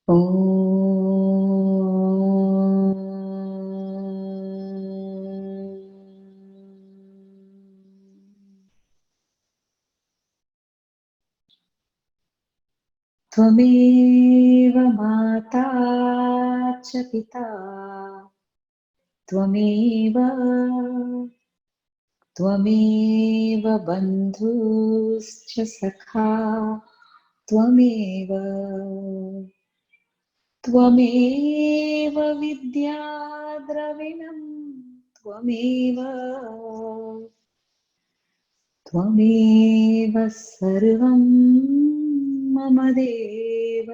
त्वमेव माता च पिता त्वमेव बन्धुश्च सखा त्वमेव विद्या द्रविणं त्वमेव सर्वं मम देव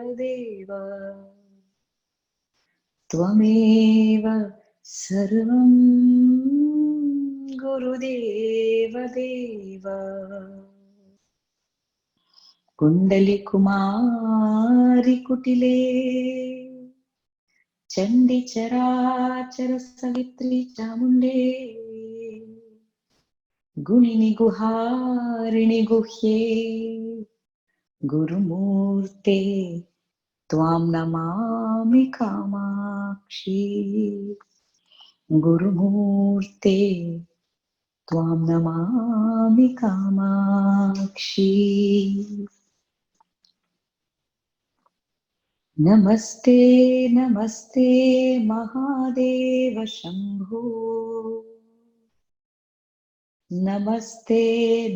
त्वमेव सर्वं गुरुदेव कुण्डलिकुमारि कुटिले चण्डिचराचर सवित्री चामुण्डे गुणिनि गुहारिणि गुह्ये गुरुमूर्ते त्वां नमामि कामाक्षी गुरुमूर्ते त्वां नमामि कामाक्षी नमस्ते नमस्ते महादेव शम्भो नमस्ते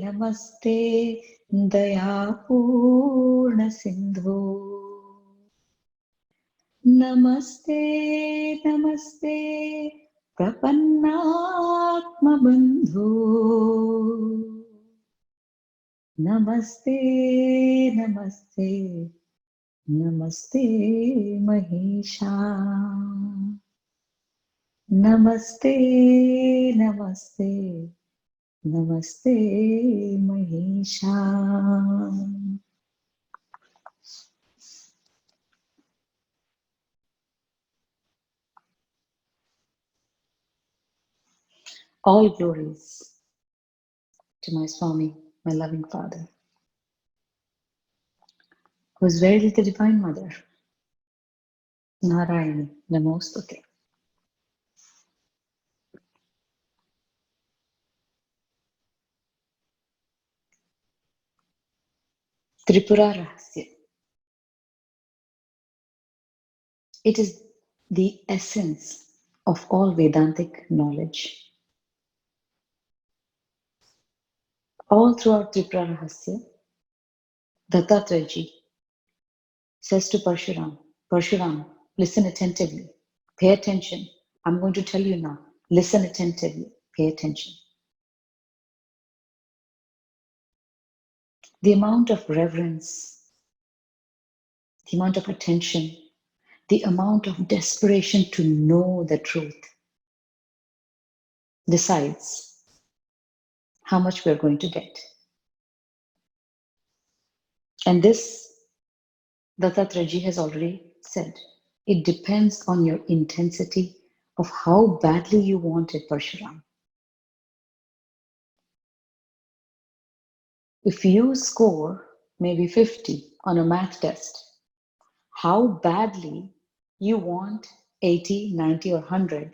नमस्ते दयापूर्ण सिन्धो नमस्ते नमस्ते प्रपन्नात्मबन्धो नमस्ते नमस्ते नमस्ते महेशा नमस्ते नमस्ते नमस्ते महेशा All glories to my Swami, my loving Father, who is verily the Divine Mother, Narayani Namostute. Tripura Rahasya. It is the essence of all Vedantic knowledge. All throughout Tripura Rahasya, Dattatreya says to Parshuram, listen attentively, pay attention. I'm going to tell you now, listen attentively, pay attention. The amount of reverence, the amount of attention, the amount of desperation to know the truth decides how much we're going to get. And this, Dattatreya has already said, it depends on your intensity of how badly you want it, Parshuram. If you score maybe 50 on a math test, how badly you want 80, 90, or 100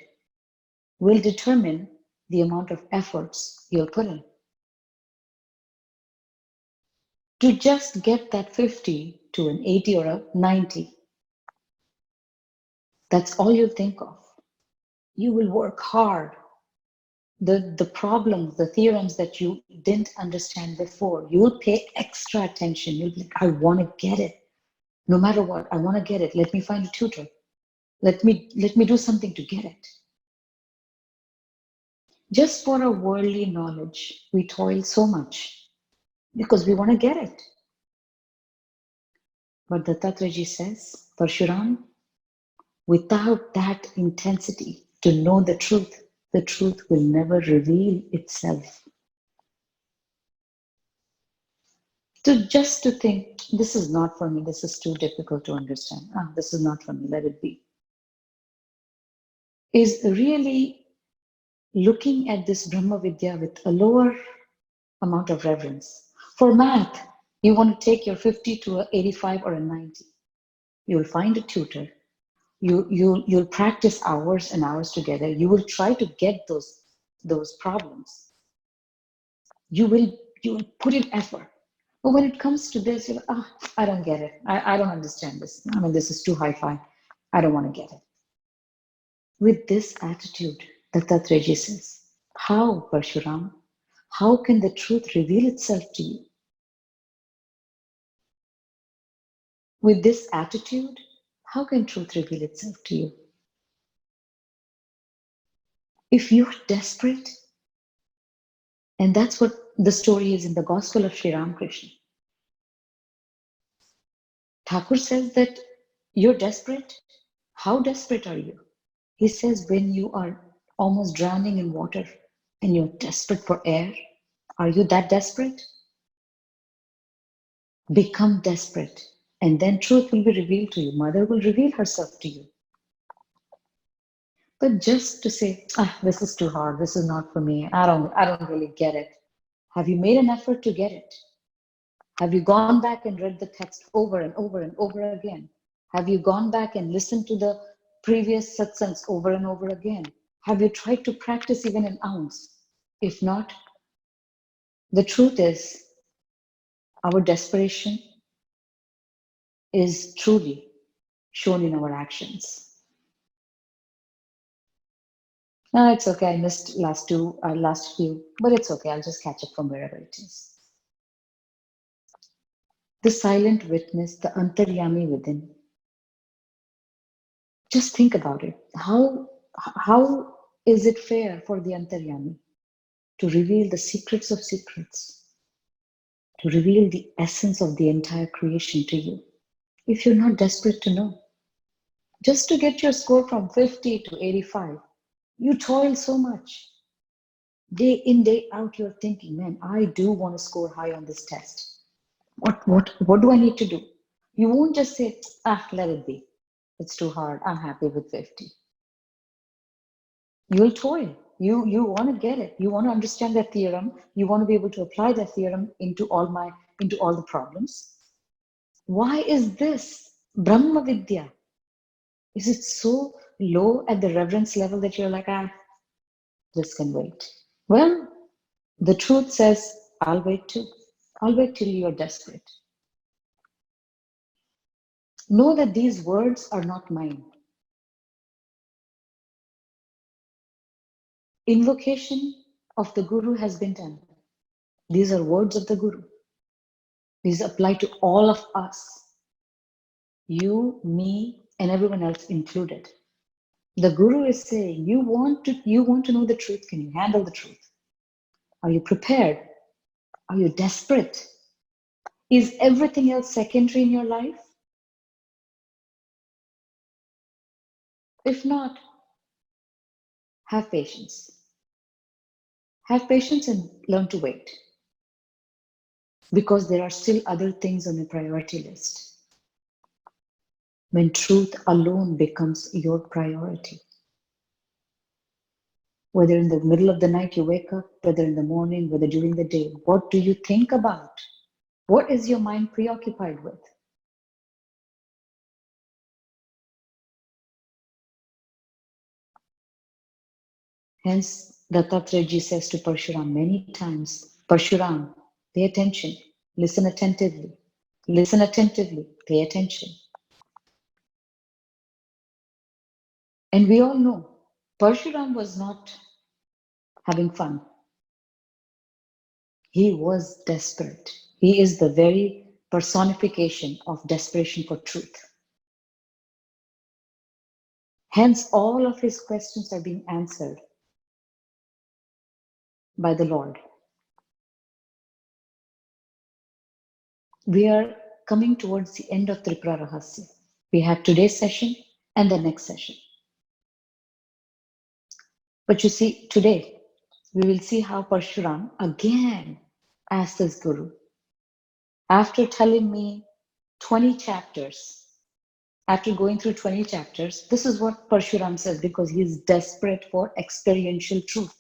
will determine the amount of efforts you'll put in. To just get that 50 to an 80 or a 90, that's all you think of. You will work hard. The problems, the theorems that you didn't understand before, you will pay extra attention. You'll be like, I want to get it. No matter what, I want to get it. Let me find a tutor. Let me do something to get it. Just for our worldly knowledge, we toil so much because we want to get it. But Dattatreya says, Parshuram, without that intensity to know the truth will never reveal itself. Just to think, this is not for me, this is too difficult to understand. This is not for me, let it be. Is really looking at this Brahma Vidya with a lower amount of reverence. For math, you want to take your 50 to an 85 or a 90. You'll find a tutor. You'll practice hours and hours together. You will try to get those problems. You will put in effort. But when it comes to this, you're like, I don't get it. I don't understand this. I mean, this is too hi-fi. I don't want to get it. With this attitude, Dattatreya says, how, Parshuram? How can the truth reveal itself to you? With this attitude, how can truth reveal itself to you? If you're desperate, and that's what the story is in the Gospel of Sri Ramakrishna. Thakur says that you're desperate. How desperate are you? He says when you are almost drowning in water and you're desperate for air, are you that desperate? Become desperate, and then truth will be revealed to you. Mother will reveal herself to you. But just to say, this is too hard, this is not for me, I don't really get it. Have you made an effort to get it? Have you gone back and read the text over and over and over again? Have you gone back and listened to the previous satsangs over and over again? Have you tried to practice even an ounce? If not, the truth is, our desperation is truly shown in our actions. No, it's okay. I missed last few, but it's okay. I'll just catch up from wherever it is. The silent witness, the antaryami within. Just think about it. How is it fair for the antaryami to reveal the secrets of secrets, to reveal the essence of the entire creation to you, if you're not desperate to know? Just to get your score from 50 to 85, you toil so much. Day in, day out, you're thinking, man, I do want to score high on this test. What do I need to do? You won't just say, let it be. It's too hard. I'm happy with 50. You'll toil. You want to get it. You want to understand that theorem. You want to be able to apply that theorem into all the problems. Why is this Brahma Vidya? Is it so low at the reverence level that you're like, this can wait? Well, the truth says, I'll wait too. I'll wait till you're desperate. Know that these words are not mine. Invocation of the Guru has been done. These are words of the Guru. These apply to all of us. You, me, and everyone else included. The Guru is saying, you want to know the truth. Can you handle the truth? Are you prepared? Are you desperate? Is everything else secondary in your life? If not, have patience. Have patience and learn to wait. Because there are still other things on the priority list. When truth alone becomes your priority. Whether in the middle of the night you wake up, whether in the morning, whether during the day, what do you think about? What is your mind preoccupied with? Hence, Dattatreya says to Parshuram many times, Parshuram, pay attention, listen attentively, pay attention. And we all know, Parshuram was not having fun. He was desperate. He is the very personification of desperation for truth. Hence, all of his questions are being answered by the Lord. We are coming towards the end of Tripura Rahasya. We have today's session and the next session. But you see, today, we will see how Parshuram again asked his Guru. After telling me 20 chapters, after going through 20 chapters, this is what Parshuram says, because he is desperate for experiential truth.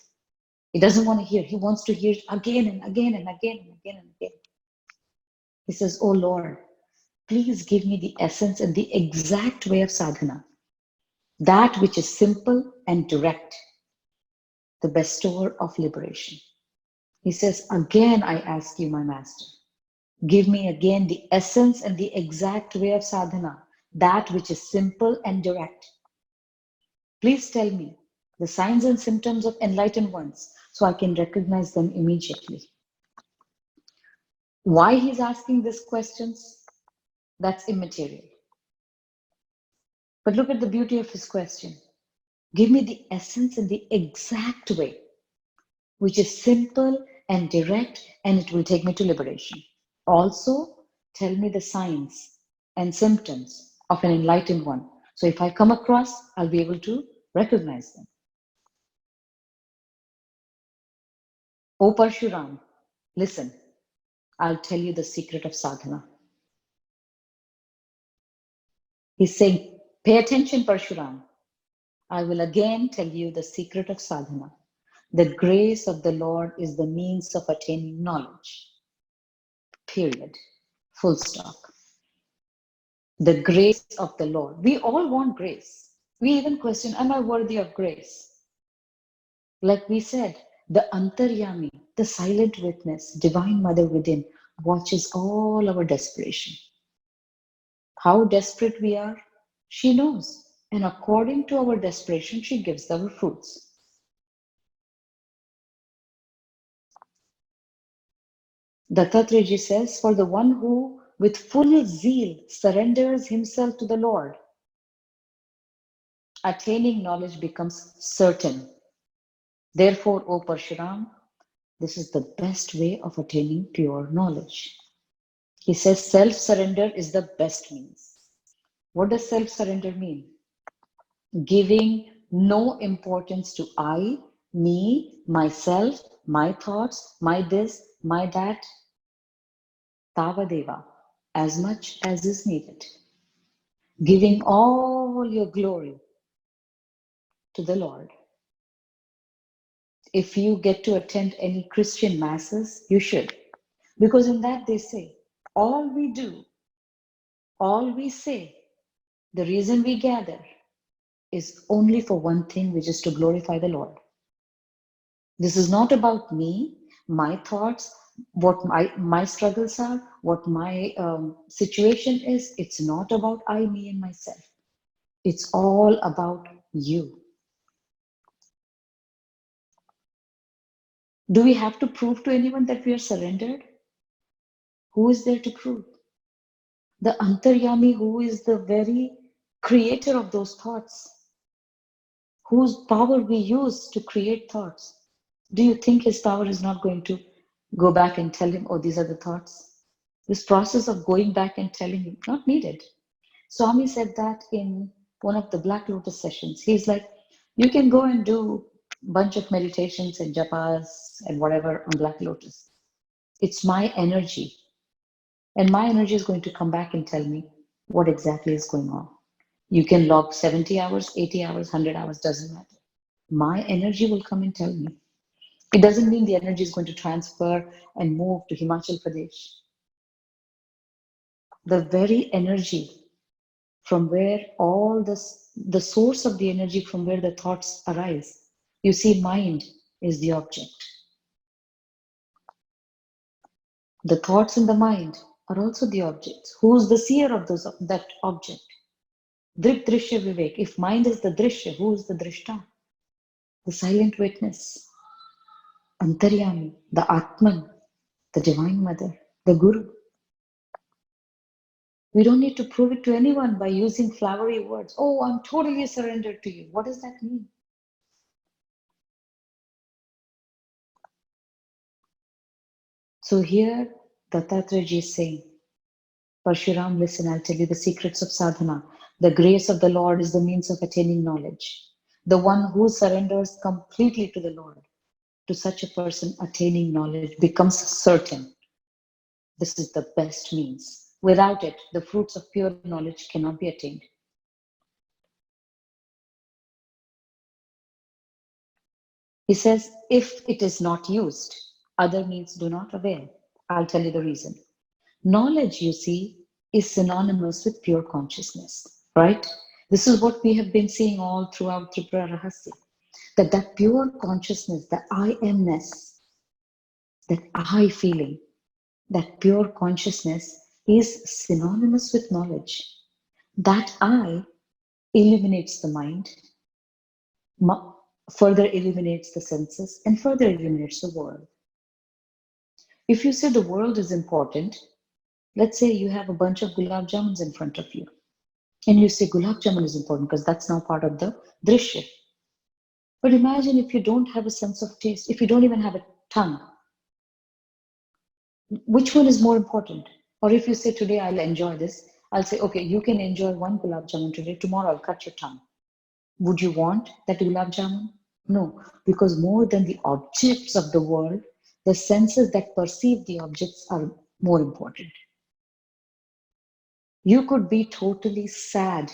He doesn't want to hear. He wants to hear again and again and again and again and again. He says, oh Lord, please give me the essence and the exact way of sadhana, that which is simple and direct, the bestower of liberation. He says, again, I ask you, my master, give me again the essence and the exact way of sadhana, that which is simple and direct. Please tell me the signs and symptoms of enlightened ones so I can recognize them immediately. Why he's asking these questions, that's immaterial. But look at the beauty of his question. Give me the essence in the exact way, which is simple and direct, and it will take me to liberation. Also, tell me the signs and symptoms of an enlightened one. So if I come across, I'll be able to recognize them. O Parshuram, listen, I'll tell you the secret of sadhana. He's saying, pay attention, Parshuram. I will again tell you the secret of sadhana. The grace of the Lord is the means of attaining knowledge. Period. Full stop. The grace of the Lord. We all want grace. We even question, am I worthy of grace? Like we said, the Antaryami, the silent witness, Divine Mother within, watches all our desperation. How desperate we are, she knows. And according to our desperation, she gives our fruits. Dattatreya says, for the one who with full zeal surrenders himself to the Lord, attaining knowledge becomes certain. Therefore, O Parshuram, this is the best way of attaining pure knowledge. He says self-surrender is the best means. What does self-surrender mean? Giving no importance to I, me, myself, my thoughts, my this, my that. Tavadeva, as much as is needed. Giving all your glory to the Lord. If you get to attend any Christian masses, you should. Because in that they say, all we do, all we say, the reason we gather is only for one thing, which is to glorify the Lord. This is not about me, my thoughts, what my struggles are, what my situation is. It's not about I, me, and myself. It's all about you. Do we have to prove to anyone that we are surrendered? Who is there to prove? The Antaryami, who is the very creator of those thoughts, whose power we use to create thoughts. Do you think his power is not going to go back and tell him, oh, these are the thoughts? This process of going back and telling him, not needed. Swami said that in one of the Black Lotus sessions. He's like, you can go and do a bunch of meditations and japas and whatever on Black Lotus. It's my energy. And my energy is going to come back and tell me what exactly is going on. You can log 70 hours, 80 hours, 100 hours, doesn't matter. My energy will come and tell me. It doesn't mean the energy is going to transfer and move to Himachal Pradesh. The very energy from where all this, the source of the energy from where the thoughts arise. You see, mind is the object. The thoughts in the mind are also the objects. Who's the seer of that object? Drik Drishya Vivek. If mind is the Drishya, who is the Drishta? The silent witness. Antaryami, the Atman, the Divine Mother, the Guru. We don't need to prove it to anyone by using flowery words. Oh, I'm totally surrendered to you. What does that mean? So here, Dattatreya is saying, Parshuram, listen, I'll tell you the secrets of sadhana. The grace of the Lord is the means of attaining knowledge. The one who surrenders completely to the Lord, to such a person, attaining knowledge becomes certain. This is the best means. Without it, the fruits of pure knowledge cannot be attained. He says, if it is not used, other means do not avail. I'll tell you the reason. Knowledge, you see, is synonymous with pure consciousness, right? This is what we have been seeing all throughout Tripura Rahasya. That pure consciousness, the I amness, that I feeling, that pure consciousness is synonymous with knowledge. That I illuminates the mind, further illuminates the senses, and further illuminates the world. If you say the world is important, let's say you have a bunch of gulab jamuns in front of you, and you say gulab jamun is important because that's now part of the drishya. But imagine if you don't have a sense of taste, if you don't even have a tongue, which one is more important? Or if you say today I'll enjoy this, I'll say, okay, you can enjoy one gulab jamun today, tomorrow I'll cut your tongue. Would you want that gulab jamun? No, because more than the objects of the world, the senses that perceive the objects are more important. You could be totally sad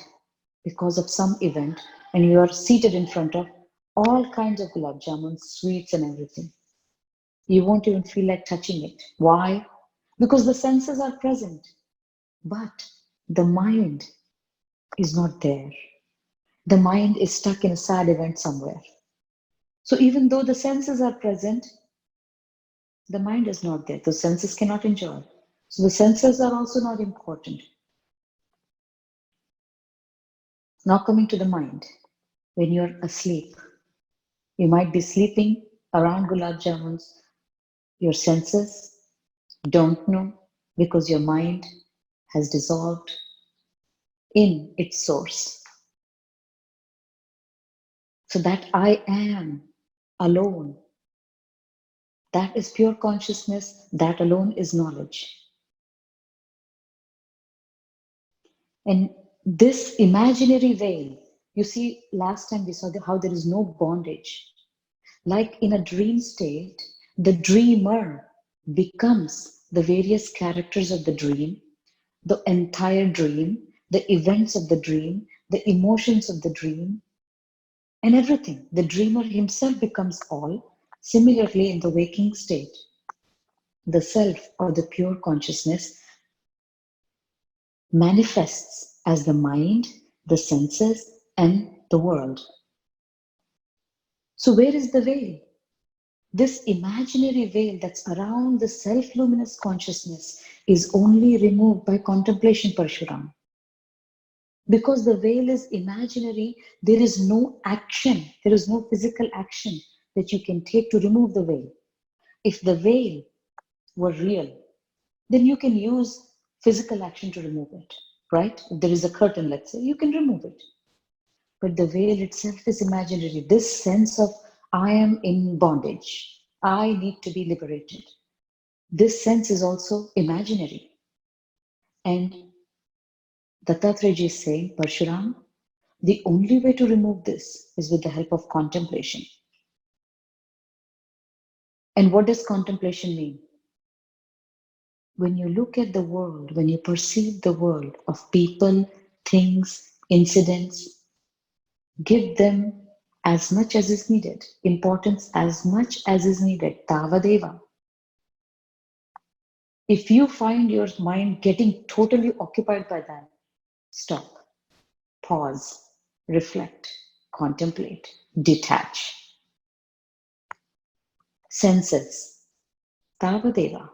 because of some event and you are seated in front of all kinds of gulab jamuns, sweets and everything. You won't even feel like touching it. Why? Because the senses are present, but the mind is not there. The mind is stuck in a sad event somewhere. So even though the senses are present, the mind is not there. The senses cannot enjoy. So the senses are also not important. Now coming to the mind, when you're asleep, you might be sleeping around gulab jamuns. Your senses don't know because your mind has dissolved in its source. So that I am alone, that is pure consciousness, that alone is knowledge. And this imaginary veil, you see, last time we saw how there is no bondage. Like in a dream state, the dreamer becomes the various characters of the dream, the entire dream, the events of the dream, the emotions of the dream, and everything. The dreamer himself becomes all. Similarly, in the waking state, the self or the pure consciousness manifests as the mind, the senses, and the world. So, where is the veil? This imaginary veil that's around the self-luminous consciousness is only removed by contemplation, Parshuram. Because the veil is imaginary, there is no action, there is no physical action that you can take to remove the veil. If the veil were real, then you can use physical action to remove it, right? If there is a curtain, let's say, you can remove it. But the veil itself is imaginary. This sense of I am in bondage, I need to be liberated. This sense is also imaginary. And Dattatreya is saying, Parshuram, the only way to remove this is with the help of contemplation. And what does contemplation mean? When you look at the world, when you perceive the world of people, things, incidents, give them as much as is needed, importance as much as is needed, tavadeva. If you find your mind getting totally occupied by that, stop, pause, reflect, contemplate, detach. Senses, tavadeva.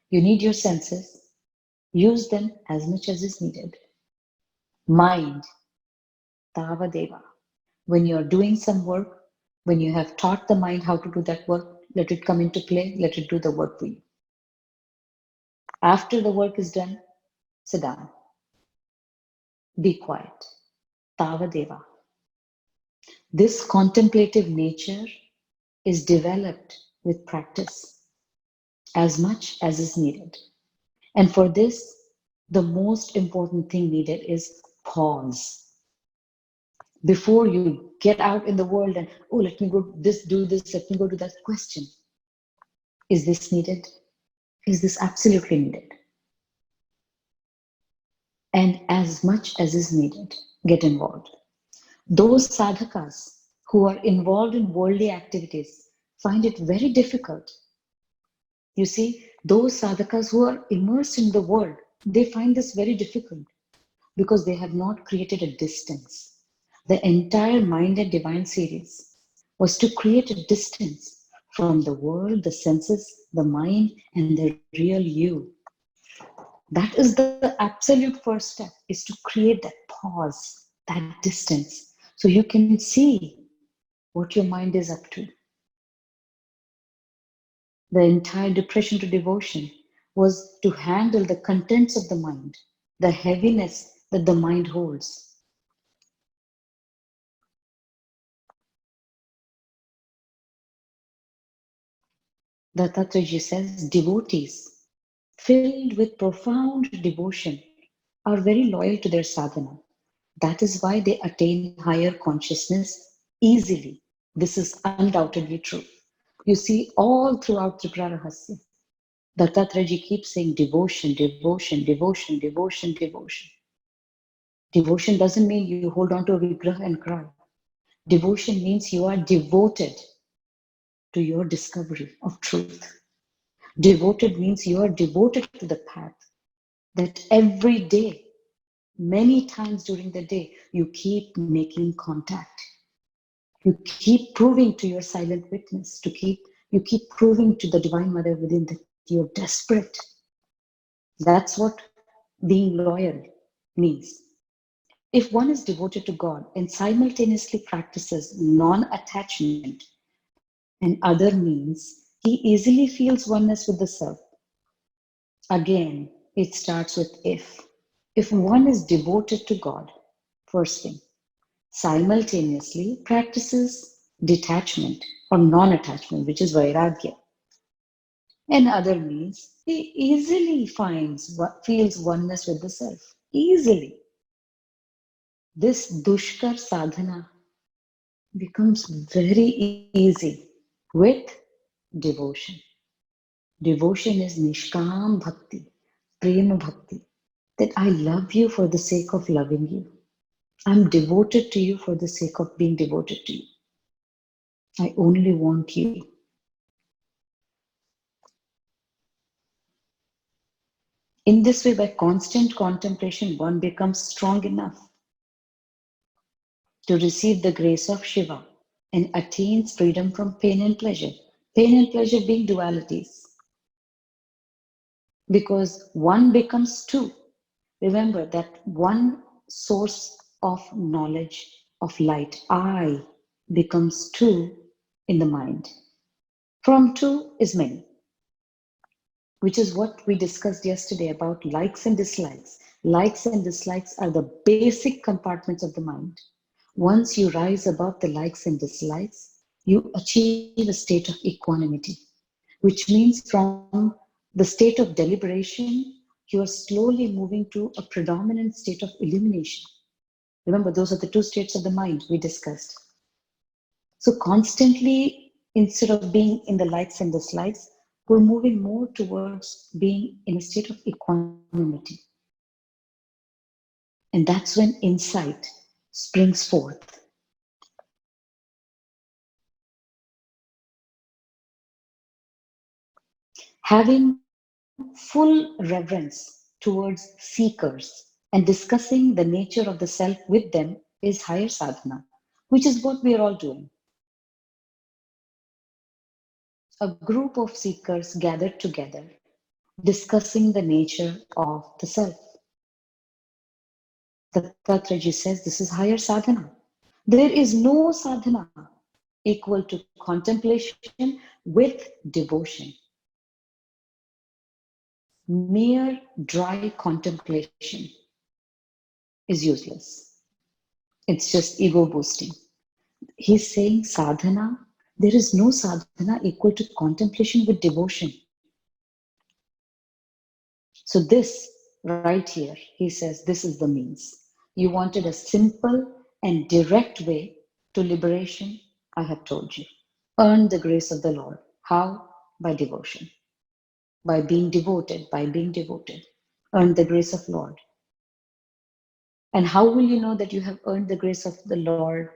You need your senses, use them as much as is needed. Mind, tavadeva. When you're doing some work, when you have taught the mind how to do that work, let it come into play, let it do the work for you. After the work is done, sit down. Be quiet. Tavadeva. This contemplative nature is developed with practice as much as is needed. And for this, the most important thing needed is pause. Before you get out in the world and, oh, let me go this, do this, let me go to that question. Is this needed? Is this absolutely needed? And as much as is needed, get involved. Those sadhakas who are involved in worldly activities find it very difficult. You see, those sadhakas who are immersed in the world, They find this very difficult because they have not created a distance. The entire Mind and Divine series was to create a distance from the world, the senses, the mind, and the real you. That is the absolute first step, is to create that pause, that distance, so you can see what your mind is up to. The entire depression to devotion was to handle the contents of the mind, the heaviness that the mind holds. Dattatraji says devotees filled with profound devotion are very loyal to their sadhana. That is why they attain higher consciousness easily. This is undoubtedly true. You see all throughout Tripura Rahasya, Dattatraji keeps saying devotion, devotion, devotion, devotion, devotion. Devotion doesn't mean you hold on to a vigraha and cry. Devotion means you are devoted to your discovery of truth. Devoted means you are devoted to the path, that every day, many times during the day, you keep making contact. You keep proving to your silent witness, you keep proving to the Divine Mother within that you're desperate. That's what being loyal means. If one is devoted to God and simultaneously practices non-attachment, and other means, he easily feels oneness with the self. Again, it starts with if. If one is devoted to God, first thing, simultaneously practices detachment or non-attachment, which is vairagya. And other means, he easily feels oneness with the self. Easily. This dushkar sadhana becomes very easy with devotion. Devotion is nishkam bhakti, prema bhakti, that I love you for the sake of loving you. I'm devoted to you for the sake of being devoted to you. I only want you. In this way, by constant contemplation, one becomes strong enough to receive the grace of Shiva and attains freedom from pain and pleasure. Pain and pleasure being dualities. Because one becomes two. Remember that one source of knowledge, of light, I, becomes two in the mind. From two is many, which is what we discussed yesterday about likes and dislikes. Likes and dislikes are the basic compartments of the mind. Once you rise above the likes and dislikes, you achieve a state of equanimity, which means from the state of deliberation, you are slowly moving to a predominant state of illumination. Remember, those are the two states of the mind we discussed. So constantly, instead of being in the likes and dislikes, we're moving more towards being in a state of equanimity. And that's when insight springs forth. Having full reverence towards seekers and discussing the nature of the self with them is higher sadhana, which is what we are all doing. A group of seekers gathered together discussing the nature of the self. Dattatraji says this is higher sadhana. There is no sadhana equal to contemplation with devotion. Mere dry contemplation is useless. It's just ego boosting. He's saying sadhana, there is no sadhana equal to contemplation with devotion. So this right here, he says, this is the means. You wanted a simple and direct way to liberation, I have told you. Earn the grace of the Lord. How? By devotion. By being devoted, by being devoted. Earn the grace of Lord. And how will you know that you have earned the grace of the Lord?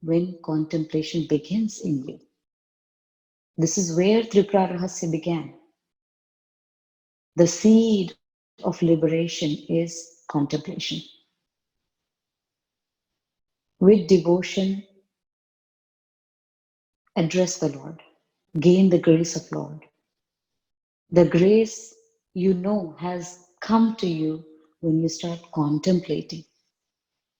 When contemplation begins in you. This is where Tripura Rahasya began. The seed of liberation is contemplation. With devotion, address the Lord. Gain the grace of Lord. The grace has come to you when you start contemplating.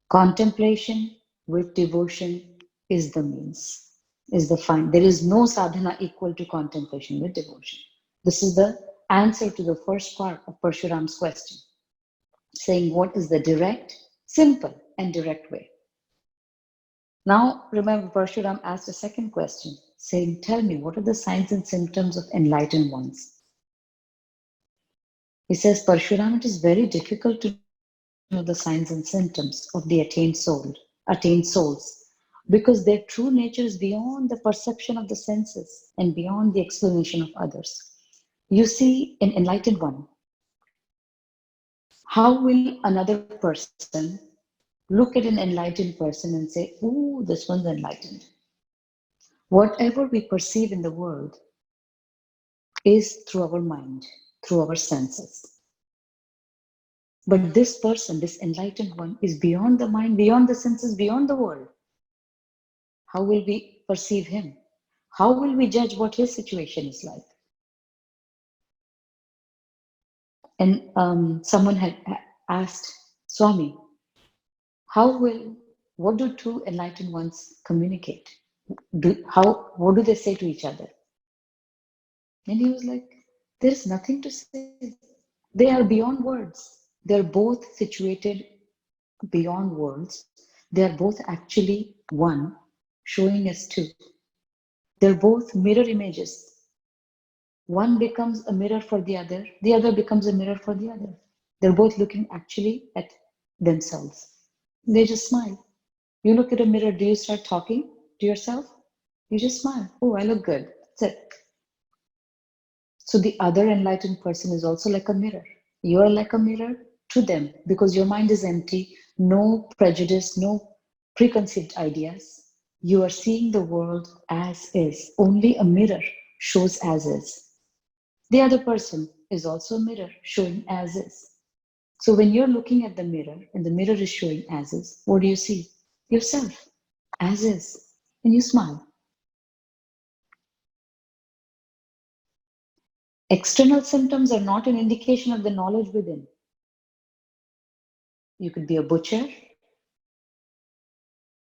Contemplation with devotion is the means, is the fine. There is no sadhana equal to contemplation with devotion. This is the answer to the first part of Parshuram's question, saying what is the direct, simple, and direct way. Now, remember, Parshuram asked a second question, saying, tell me, what are the signs and symptoms of enlightened ones? He says, Parshuram, it is very difficult to know the signs and symptoms of the attained souls, because their true nature is beyond the perception of the senses and beyond the explanation of others. You see, an enlightened one, how will another person look at an enlightened person and say, "Ooh, this one's enlightened"? Whatever we perceive in the world is through our mind, through our senses. But this person, this enlightened one, is beyond the mind, beyond the senses, beyond the world. How will we perceive him? How will we judge what his situation is like? And someone had asked Swami, what do two enlightened ones communicate? What do they say to each other? And he was like, there's nothing to say. They are beyond words. They're both situated beyond words. They're both actually one, showing us two. They're both mirror images. One becomes a mirror for the other becomes a mirror for the other. They're both looking actually at themselves. They just smile. You look at a mirror, do you start talking to yourself? You just smile. Oh, I look good. That's it. So the other enlightened person is also like a mirror. You are like a mirror to them because your mind is empty, no prejudice, no preconceived ideas. You are seeing the world as is. Only a mirror shows as is. The other person is also a mirror showing as is. So when you're looking at the mirror and the mirror is showing as is, what do you see? Yourself as is. And you smile. External symptoms are not an indication of the knowledge within. You could be a butcher,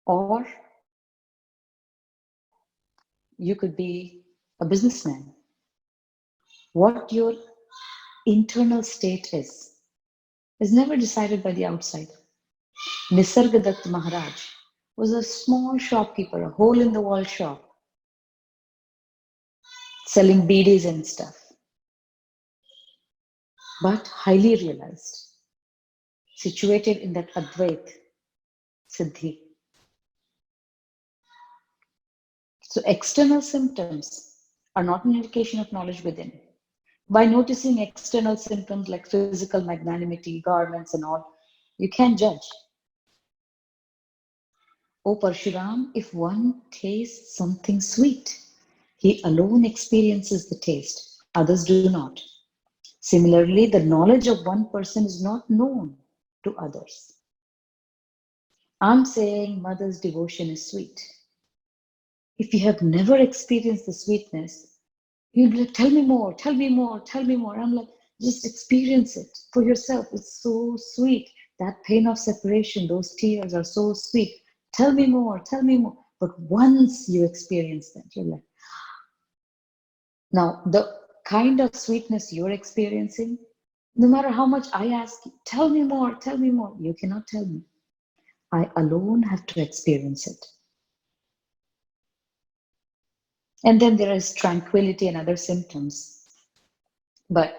or you could be a businessman. What your internal state is never decided by the outside. Nisargadatta Maharaj was a small shopkeeper, a hole-in-the-wall shop, selling beedies and stuff, but highly realized, situated in that Advait Siddhi. So external symptoms are not an indication of knowledge within. By noticing external symptoms like physical magnanimity, garments and all, you can judge. O Parshuram, if one tastes something sweet, he alone experiences the taste, others do not. Similarly, the knowledge of one person is not known to others. I'm saying mother's devotion is sweet. If you have never experienced the sweetness, you'll be like, tell me more, tell me more, tell me more. I'm like, just experience it for yourself. It's so sweet. That pain of separation, those tears are so sweet. Tell me more, tell me more. But once you experience that, you're like, now the kind of sweetness you're experiencing, no matter how much I ask you, tell me more, you cannot tell me. I alone have to experience it. And then there is tranquility and other symptoms. But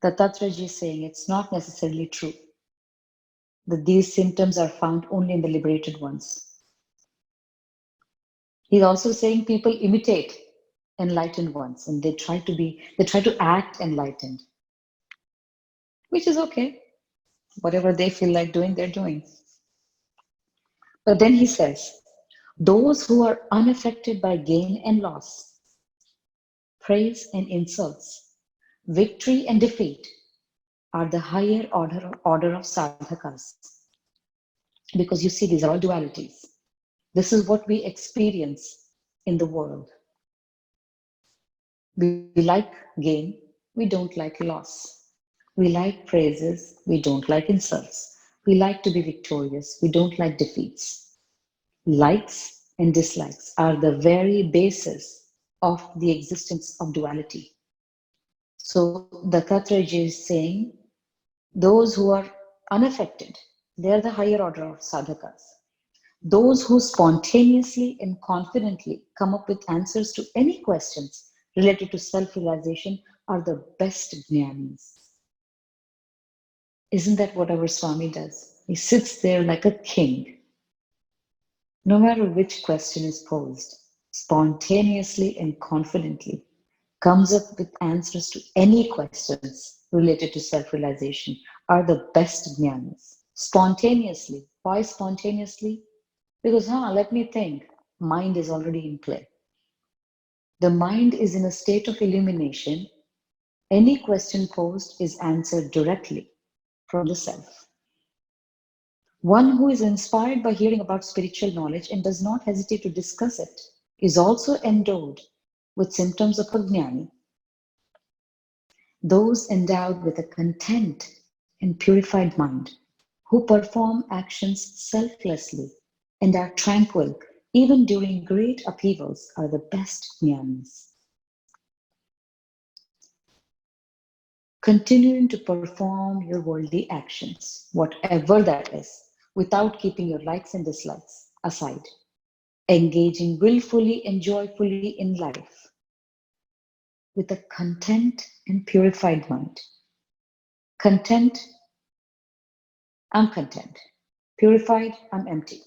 Dattatraji is saying it's not necessarily true that these symptoms are found only in the liberated ones. He's also saying people imitate enlightened ones and they try to act enlightened, which is okay. Whatever they feel like doing, they're doing. But then he says, those who are unaffected by gain and loss, praise and insults, victory and defeat, are the higher order of sadhakas. Because you see, these are all dualities. This is what we experience in the world. We like gain, we don't like loss. We like praises, we don't like insults. We like to be victorious, we don't like defeats. Likes and dislikes are the very basis of the existence of duality. So Dattatreya is saying those who are unaffected, they are the higher order of sadhakas. Those who spontaneously and confidently come up with answers to any questions related to self realization are the best jnanis. Isn't that what our Swami does? He sits there like a king. No matter which question is posed, spontaneously and confidently comes up with answers to any questions related to self realization are the best jnanis. Spontaneously. Why spontaneously? Because, let me think. Mind is already in play. The mind is in a state of illumination. Any question posed is answered directly from the self. One who is inspired by hearing about spiritual knowledge and does not hesitate to discuss it is also endowed with symptoms of a jnani. Those endowed with a content and purified mind, who perform actions selflessly and are tranquil even during great upheavals, are the best jnanis. Continuing to perform your worldly actions, whatever that is, without keeping your likes and dislikes aside, engaging willfully and joyfully in life with a content and purified mind. Content, I'm content. Purified, I'm empty.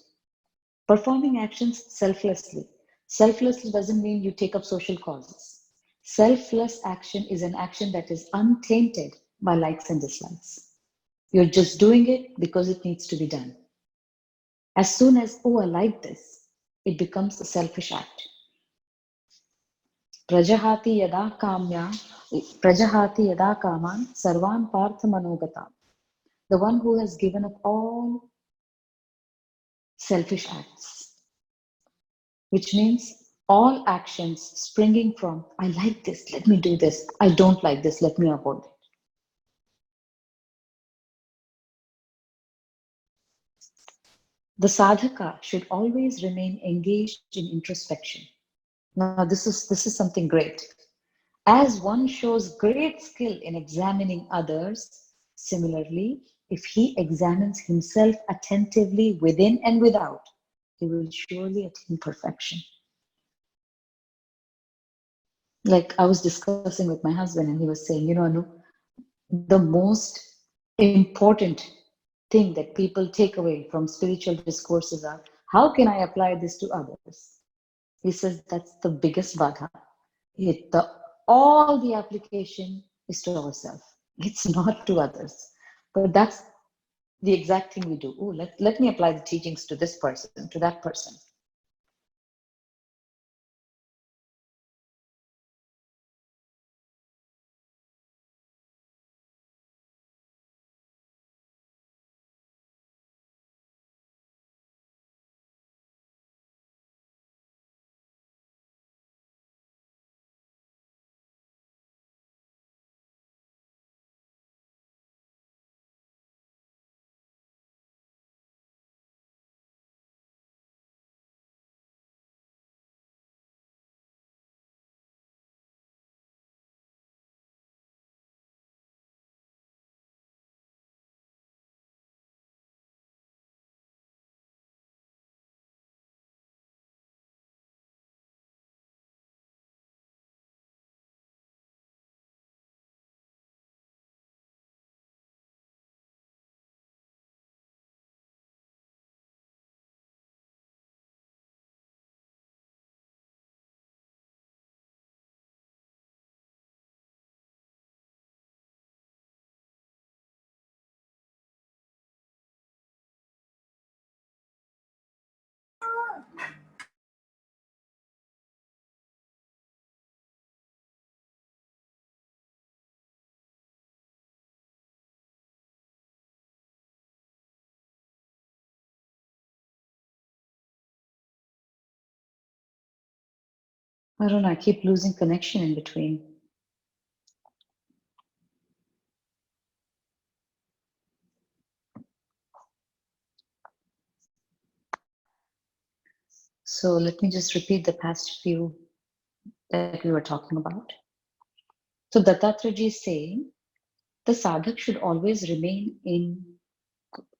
Performing actions selflessly. Selflessly doesn't mean you take up social causes. Selfless action is an action that is untainted by likes and dislikes. You're just doing it because it needs to be done. As soon as, oh, I like this, it becomes a selfish act. Prajahati yada kamya, Prajahati yada kaman, sarvan partha manogata. The one who has given up all selfish acts, which means all actions springing from, I like this, let me do this. I don't like this, let me avoid it. The sadhaka should always remain engaged in introspection. Now, this is something great. As one shows great skill in examining others, similarly, if he examines himself attentively within and without, he will surely attain perfection. Like I was discussing with my husband, and he was saying, Anu, the most important thing that people take away from spiritual discourses are, how can I apply this to others? He says that's the biggest badha. All the application is to ourselves. It's not to others. But that's the exact thing we do. Oh, let me apply the teachings to this person, to that person. I don't know, I keep losing connection in between. So let me just repeat the past few that we were talking about. So Dattatreya is saying the sadhak should always remain in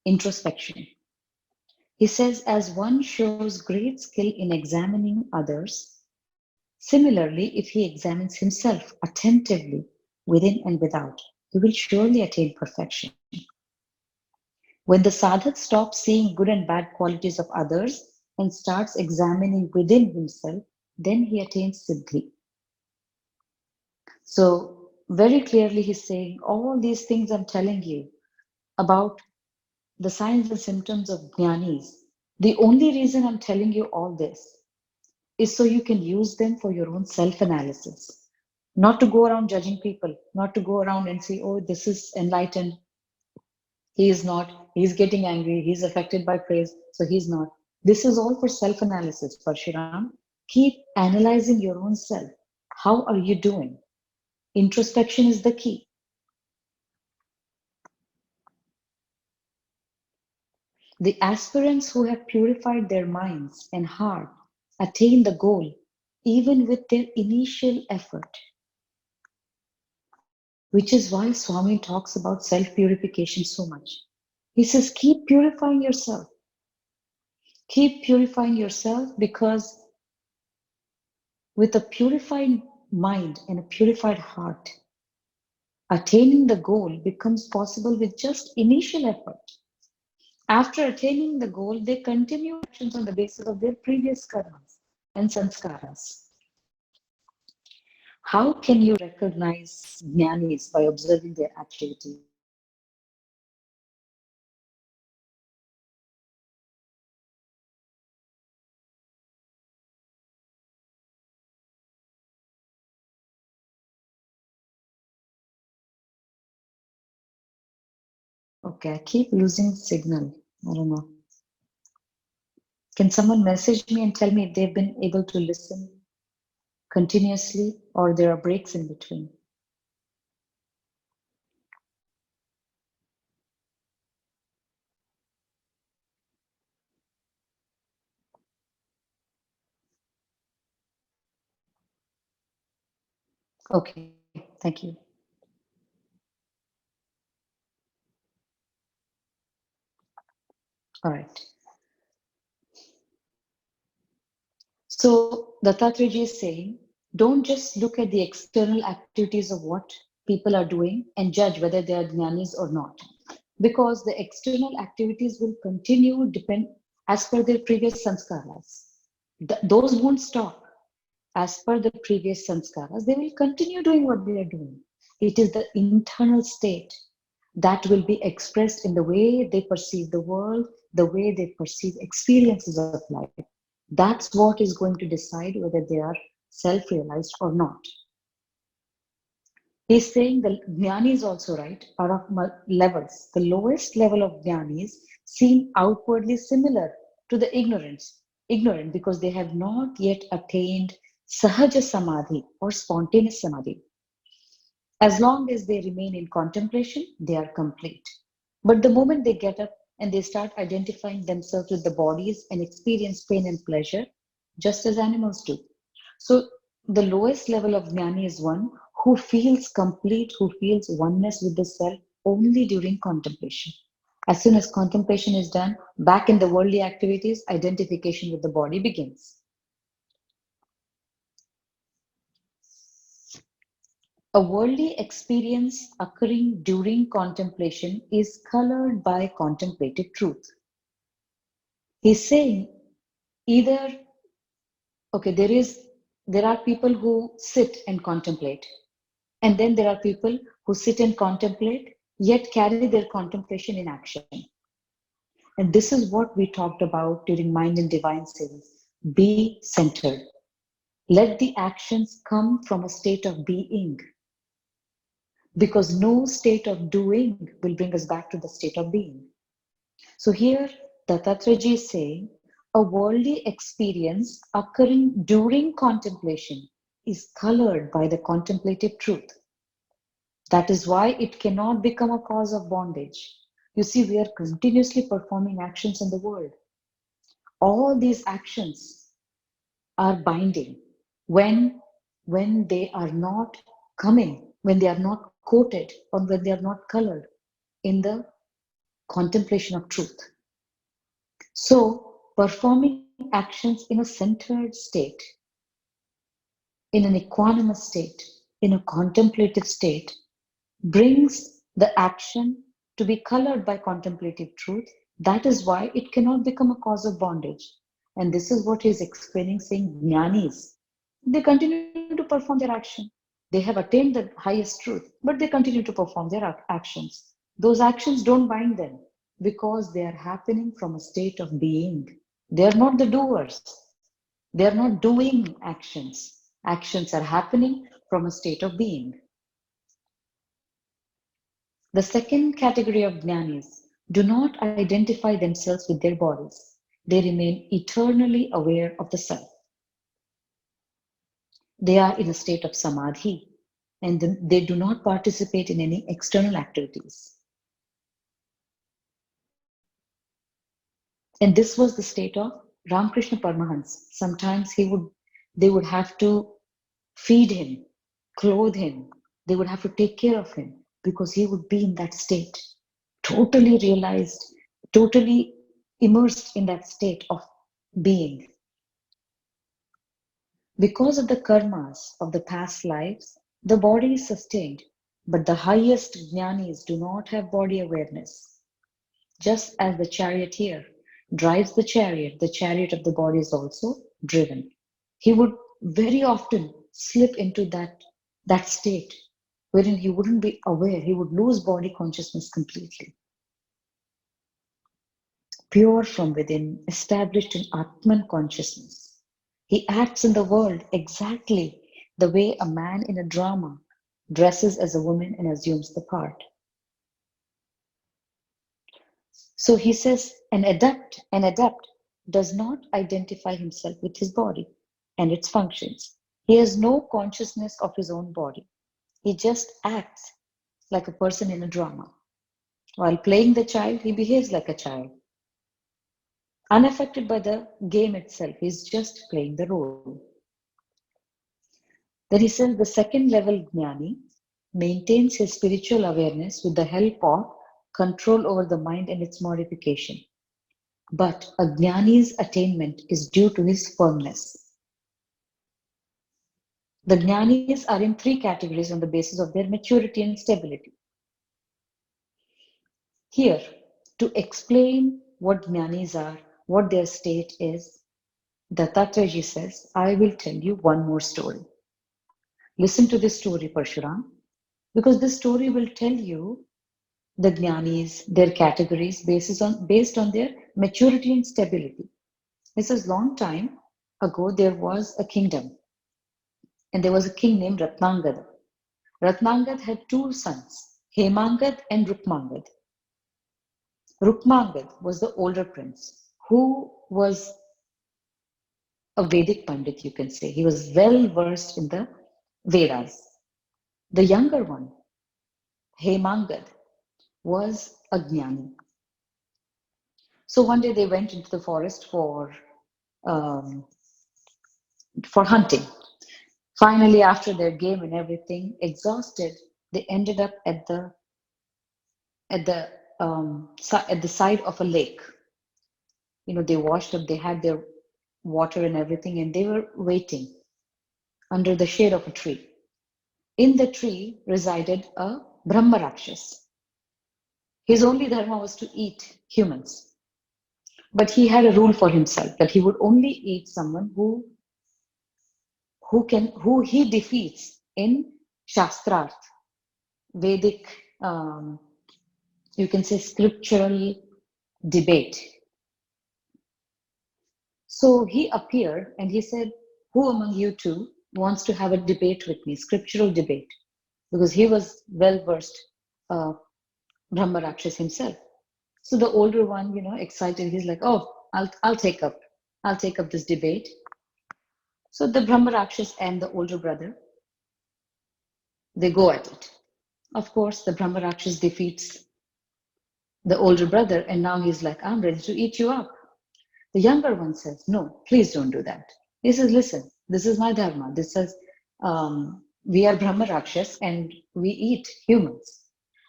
introspection. He says, as one shows great skill in examining others, similarly, if he examines himself attentively within and without, he will surely attain perfection. When the sadhak stops seeing good and bad qualities of others and starts examining within himself, then he attains siddhi. So, very clearly, he's saying all these things I'm telling you about the signs and symptoms of jnanis. The only reason I'm telling you all this is so you can use them for your own self analysis, not to go around judging people, not to go around and say, oh, this is enlightened. He is not. He's getting angry. He's affected by praise. So he's not. This is all for self analysis, Parshuram. Keep analyzing your own self. How are you doing? Introspection is the key. The aspirants who have purified their minds and heart attain the goal even with their initial effort, which is why Swami talks about self purification so much. He says, keep purifying yourself. Keep purifying yourself because with a purified mind and a purified heart, attaining the goal becomes possible with just initial effort. After attaining the goal, they continue actions on the basis of their previous karmas and sanskaras. How can you recognize jnanis by observing their activities? Okay, I keep losing signal. I don't know. Can someone message me and tell me if they've been able to listen continuously or there are breaks in between? Okay, thank you. All right. So Dattatreya is saying, don't just look at the external activities of what people are doing and judge whether they are jnanis or not. Because the external activities will continue depend as per their previous sanskaras. Those won't stop as per the previous sanskaras. They will continue doing what they are doing. It is the internal state that will be expressed in the way they perceive the world, the way they perceive experiences of life. That's what is going to decide whether they are self-realized or not. He's saying the jnanis also, right, are of levels. The lowest level of jnanis seem outwardly similar to the ignorant because they have not yet attained sahaja samadhi or spontaneous samadhi. As long as they remain in contemplation, they are complete. But the moment they get up and they start identifying themselves with the bodies and experience pain and pleasure, just as animals do. So the lowest level of jnani is one who feels complete, who feels oneness with the self only during contemplation. As soon as contemplation is done, back in the worldly activities, identification with the body begins. A worldly experience occurring during contemplation is colored by contemplative truth. He's saying either, okay, there are people who sit and contemplate, and then there are people who sit and contemplate, yet carry their contemplation in action. And this is what we talked about during Mind and Divine series. Be centered. Let the actions come from a state of being, because no state of doing will bring us back to the state of being. So here, Dattatreya is saying, A worldly experience occurring during contemplation is colored by the contemplative truth. That is why it cannot become a cause of bondage. You see, we are continuously performing actions in the world. All these actions are binding when they are not coming, when they are not quoted, or when they are not colored in the contemplation of truth. So, performing actions in a centered state, in an equanimous state, in a contemplative state, brings the action to be colored by contemplative truth. That is why it cannot become a cause of bondage. And this is what he's explaining, saying jnanis, they continue to perform their action. They have attained the highest truth, but they continue to perform their actions. Those actions don't bind them because they are happening from a state of being. They are not the doers. They are not doing actions. Actions are happening from a state of being. The second category of jnanis do not identify themselves with their bodies. They remain eternally aware of the self. They are in a state of samadhi and they do not participate in any external activities. And this was the state of Ramakrishna Paramahansa. Sometimes they would have to feed him, clothe him, they would have to take care of him because he would be in that state, totally realized, totally immersed in that state of being. Because of the karmas of the past lives, the body is sustained, but the highest jnanis do not have body awareness. Just as the charioteer drives the chariot of the body is also driven. He would very often slip into that state wherein he wouldn't be aware, he would lose body consciousness completely. Pure from within, established in Atman consciousness. He acts in the world exactly the way a man in a drama dresses as a woman and assumes the part. So he says, an adept does not identify himself with his body and its functions. He has no consciousness of his own body. He just acts like a person in a drama. While playing the child, he behaves like a child. Unaffected by the game itself, he's just playing the role. Then he says the second level jnani maintains his spiritual awareness with the help of control over the mind and its modification. But a jnani's attainment is due to his firmness. The jnanis are in three categories on the basis of their maturity and stability. Here, to explain what jnanis are, what their state is, Dattatreya says, I will tell you one more story. Listen to this story, Parshuram, because this story will tell you the jnanis, their categories based on their maturity and stability. This is long time ago. There was a kingdom, and there was a king named Ratnangad. Ratnangad had two sons, Hemangad and Rupmangad. Rupmangad was the older prince who was a Vedic Pandit, you can say. He was well versed in the Vedas. The younger one, Hemangad, was a jnani. So one day they went into the forest um, for hunting. Finally, after their game and everything, exhausted, they ended up at the at the side of a lake. You know, they washed up, they had their water and everything, and they were waiting under the shade of a tree. In the tree resided a Brahma Rakshas. His only dharma was to eat humans. But he had a rule for himself that he would only eat someone who he defeats in Shastrarth, Vedic, you can say scriptural debate. So he appeared and he said, who among you two wants to have a debate with me, scriptural debate? Because he was well versed Brahma Rakshas himself. So the older one, excited, he's like, oh, I'll take up. I'll take up this debate. So the Brahma Rakshas and the older brother, they go at it. Of course, the Brahma Rakshas defeats the older brother, and now he's like, I'm ready to eat you up. The younger one says, no, please don't do that. He says, listen, this is my dharma. This says, we are Brahma Rakshas and we eat humans.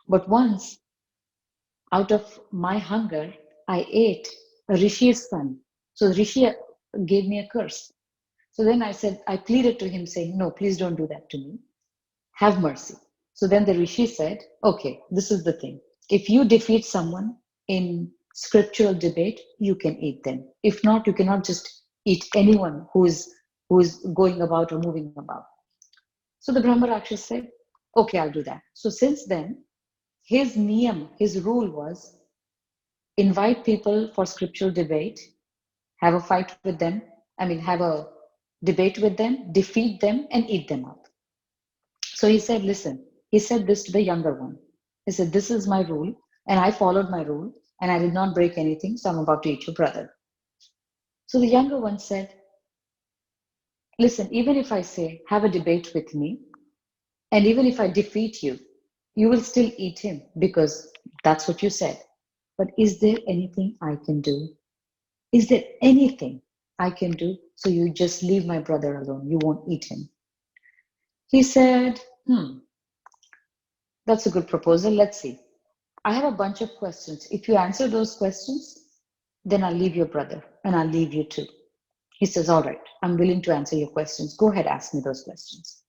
But once, out of my hunger, I ate a Rishi's son. So Rishi gave me a curse. So then I pleaded to him saying, no, please don't do that to me. Have mercy. So then the Rishi said, okay, this is the thing. If you defeat someone in scriptural debate, you can eat them. If not, you cannot just eat anyone who is going about or moving about. So the Brahma Rakshas said, okay, I'll do that. So since then, his niyam, his rule was invite people for scriptural debate, have a fight with them, have a debate with them, defeat them, and eat them up. So he said, listen, he said this to the younger one. He said, this is my rule, and I followed my rule, and I did not break anything, so I'm about to eat your brother. So the younger one said, listen, even if I say, have a debate with me, and even if I defeat you, you will still eat him because that's what you said. But is there anything I can do? Is there anything I can do so you just leave my brother alone? You won't eat him. He said, that's a good proposal. Let's see. I have a bunch of questions. If you answer those questions, then I'll leave your brother and I'll leave you too. He says, all right, I'm willing to answer your questions. Go ahead, ask me those questions.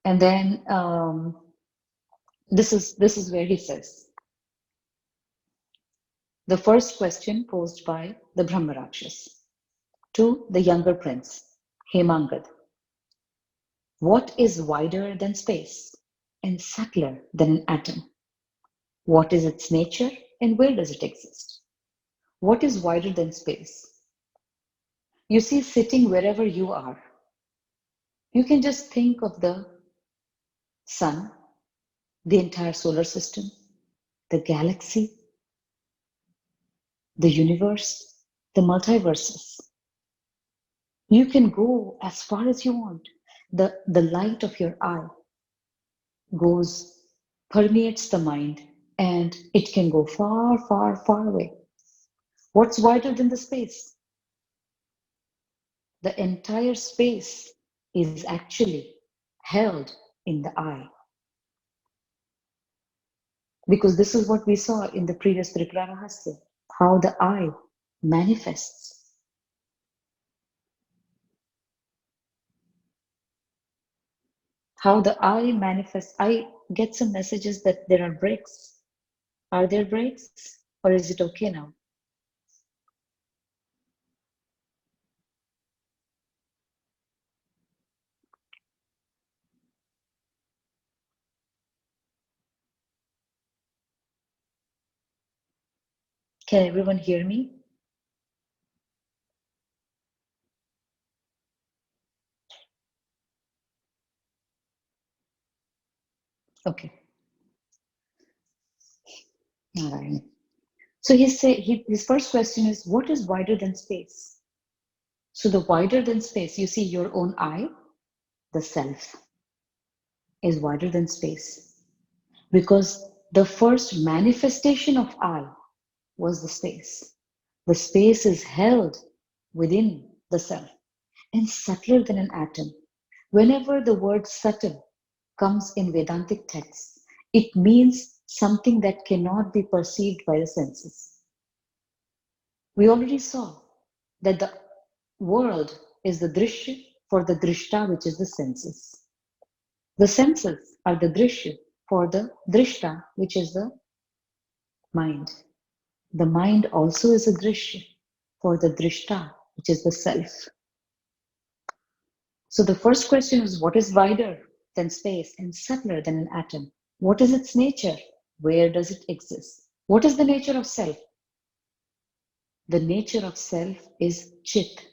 And then this is where he says, the first question posed by the Brahma Rakshas to the younger prince, Hemangad. What is wider than space and subtler than an atom? What is its nature and where does it exist? What is wider than space? You see, sitting wherever you are, you can just think of the sun, the entire solar system, the galaxy, the universe, the multiverses. You can go as far as you want. The light of your eye permeates the mind, and it can go far, far, far away. What's wider than the space? The entire space is actually held in the eye. Because this is what we saw in the previous Tripura Rahasya, how the eye manifests. How the eye manifests. I get some messages that there are breaks. Are there breaks? Or is it okay now? Can everyone hear me? Okay. All right. So his first question is, what is wider than space? So the wider than space, you see your own eye, the self, is wider than space. Because the first manifestation of I was the space. The space is held within the self and subtler than an atom. Whenever the word subtle comes in Vedantic texts, it means something that cannot be perceived by the senses. We already saw that the world is the drishya for the drishta, which is the senses. The senses are the drishya for the drishta, which is the mind. The mind also is a drishya for the drishta, which is the self. So the first question is, what is wider than space and subtler than an atom? What is its nature? Where does it exist? What is the nature of self? The nature of self is chit,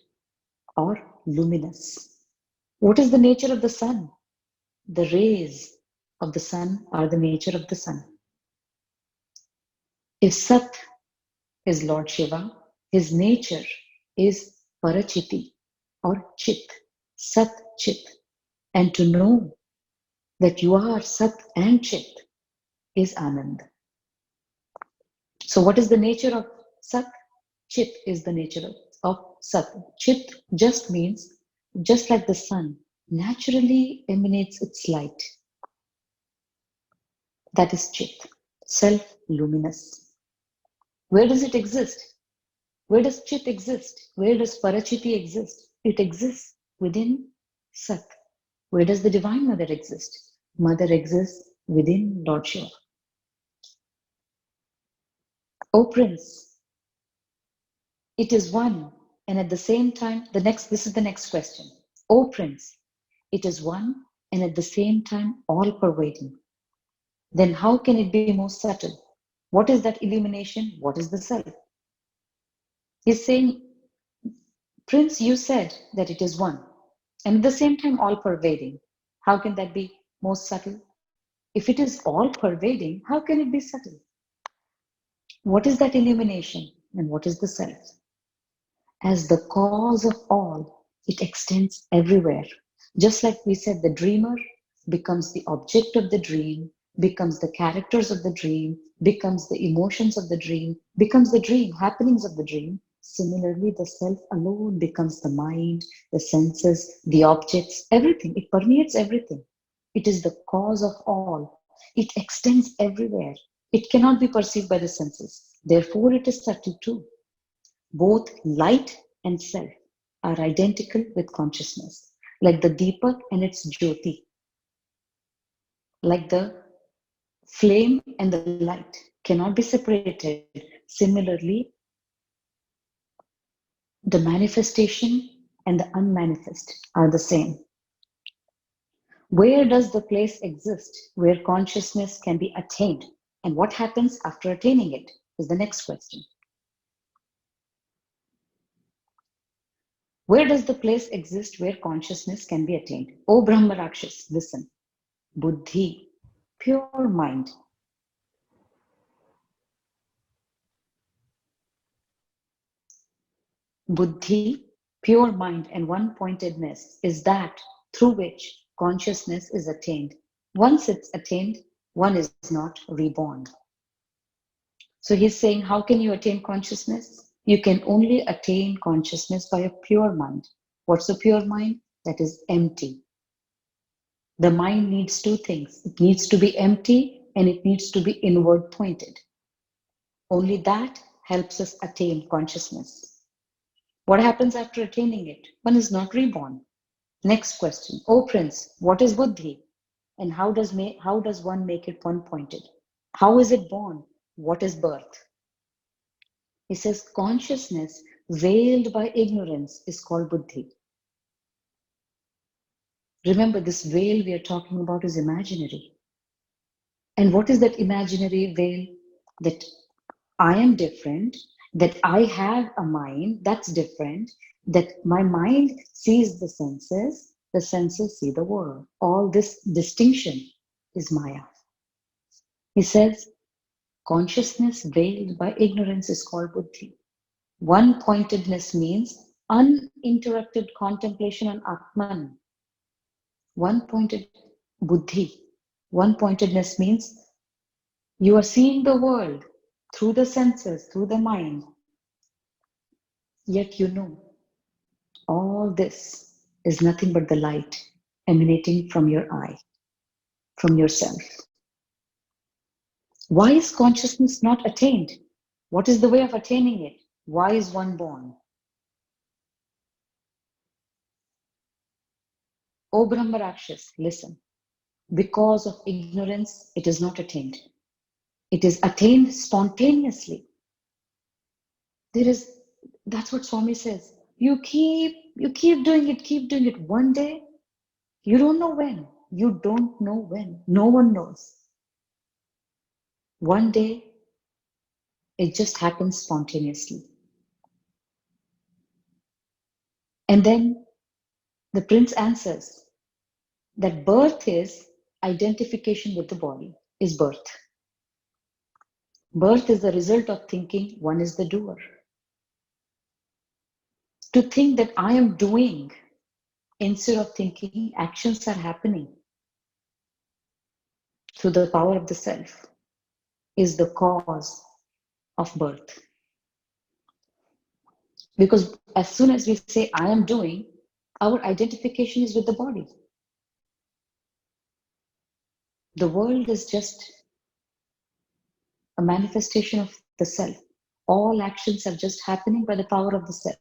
or luminous. What is the nature of the sun? The rays of the sun are the nature of the sun. If Sat is Lord Shiva. His nature is Parachiti or Chit, Sat Chit. And to know that you are Sat and Chit is Anand. So, what is the nature of Sat? Chit is the nature of Sat. Chit just means, just like the sun naturally emanates its light. That is Chit, self luminous. Where does it exist? Where does Chit exist? Where does Parachiti exist? It exists within Sat. Where does the Divine Mother exist? Mother exists within Lord Shiva. O Prince, it is one, and at the same time, this is the next question. O Prince, it is one, and at the same time, all pervading. Then how can it be more subtle? What is that illumination? What is the self? He's saying, Prince, you said that it is one, and at the same time, all pervading. How can that be most subtle? If it is all pervading, how can it be subtle? What is that illumination and what is the self? As the cause of all, it extends everywhere. Just like we said, the dreamer becomes the object of the dream, becomes the characters of the dream, becomes the emotions of the dream, becomes the dream, happenings of the dream. Similarly, the self alone becomes the mind, the senses, the objects, everything. It permeates everything. It is the cause of all. It extends everywhere. It cannot be perceived by the senses. Therefore, it is subtle too. Both light and self are identical with consciousness, like the Deepak and its Jyoti, like the flame and the light cannot be separated. Similarly, the manifestation and the unmanifest are the same. Where does the place exist where consciousness can be attained? And what happens after attaining it is the next question. Where does the place exist where consciousness can be attained? O Brahma Rakshas, listen. Buddhi, pure mind. Buddhi, pure mind and one-pointedness is that through which consciousness is attained. Once it's attained, one is not reborn. So he's saying, how can you attain consciousness? You can only attain consciousness by a pure mind. What's a pure mind? That is empty. The mind needs two things. It needs to be empty and it needs to be inward pointed. Only that helps us attain consciousness. What happens after attaining it? One is not reborn. Next question. O Prince, what is buddhi? And how does one make it one-pointed? How is it born? What is birth? He says consciousness veiled by ignorance is called buddhi. Remember, this veil we are talking about is imaginary. And what is that imaginary veil? That I am different, that I have a mind that's different, that my mind sees the senses see the world. All this distinction is Maya. He says, consciousness veiled by ignorance is called buddhi. One-pointedness means uninterrupted contemplation on Atman. One-pointed buddhi. One-pointedness means you are seeing the world through the senses, through the mind. Yet you know all this is nothing but the light emanating from your eye, from yourself. Why is consciousness not attained? What is the way of attaining it? Why is one born? O Brahma Rakshas, listen. Because of ignorance, it is not attained. It is attained spontaneously. That's what Swami says. You keep doing it. One day, you don't know when. You don't know when. No one knows. One day, it just happens spontaneously. And then the prince answers that birth is identification with the body, is birth. Birth is the result of thinking, one is the doer. To think that I am doing instead of thinking actions are happening through the power of the self is the cause of birth. Because as soon as we say I am doing, our identification is with the body. The world is just a manifestation of the self. All actions are just happening by the power of the self.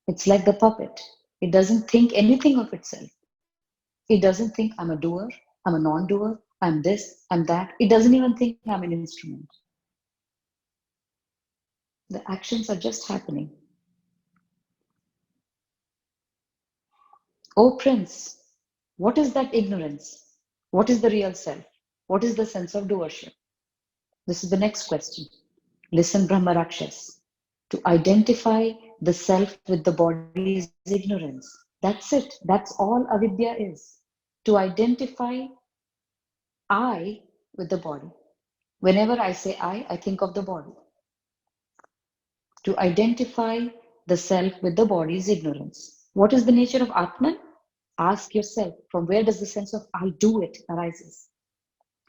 It's like the puppet. It doesn't think anything of itself. It doesn't think I'm a doer, I'm a non-doer, I'm this, I'm that. It doesn't even think I'm an instrument. The actions are just happening. Oh Prince, what is that ignorance? What is the real self? What is the sense of doership? This is the next question. Listen, Brahma Rakshas. To identify the self with the body is ignorance. That's it. That's all avidya is. To identify I with the body. Whenever I say I think of the body. To identify the self with the body is ignorance. What is the nature of Atman? Ask yourself, from where does the sense of I do it arises?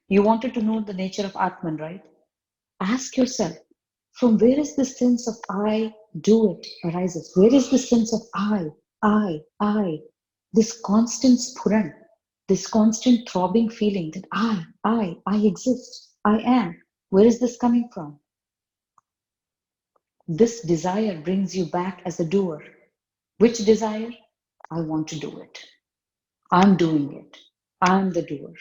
You wanted to know the nature of Atman, right? Ask yourself, from where is the sense of I do it arises? Where is the sense of I? This constant spuran, this constant throbbing feeling that I exist, I am. Where is this coming from? This desire brings you back as a doer. Which desire? I want to do it. I'm doing it. I'm the doer.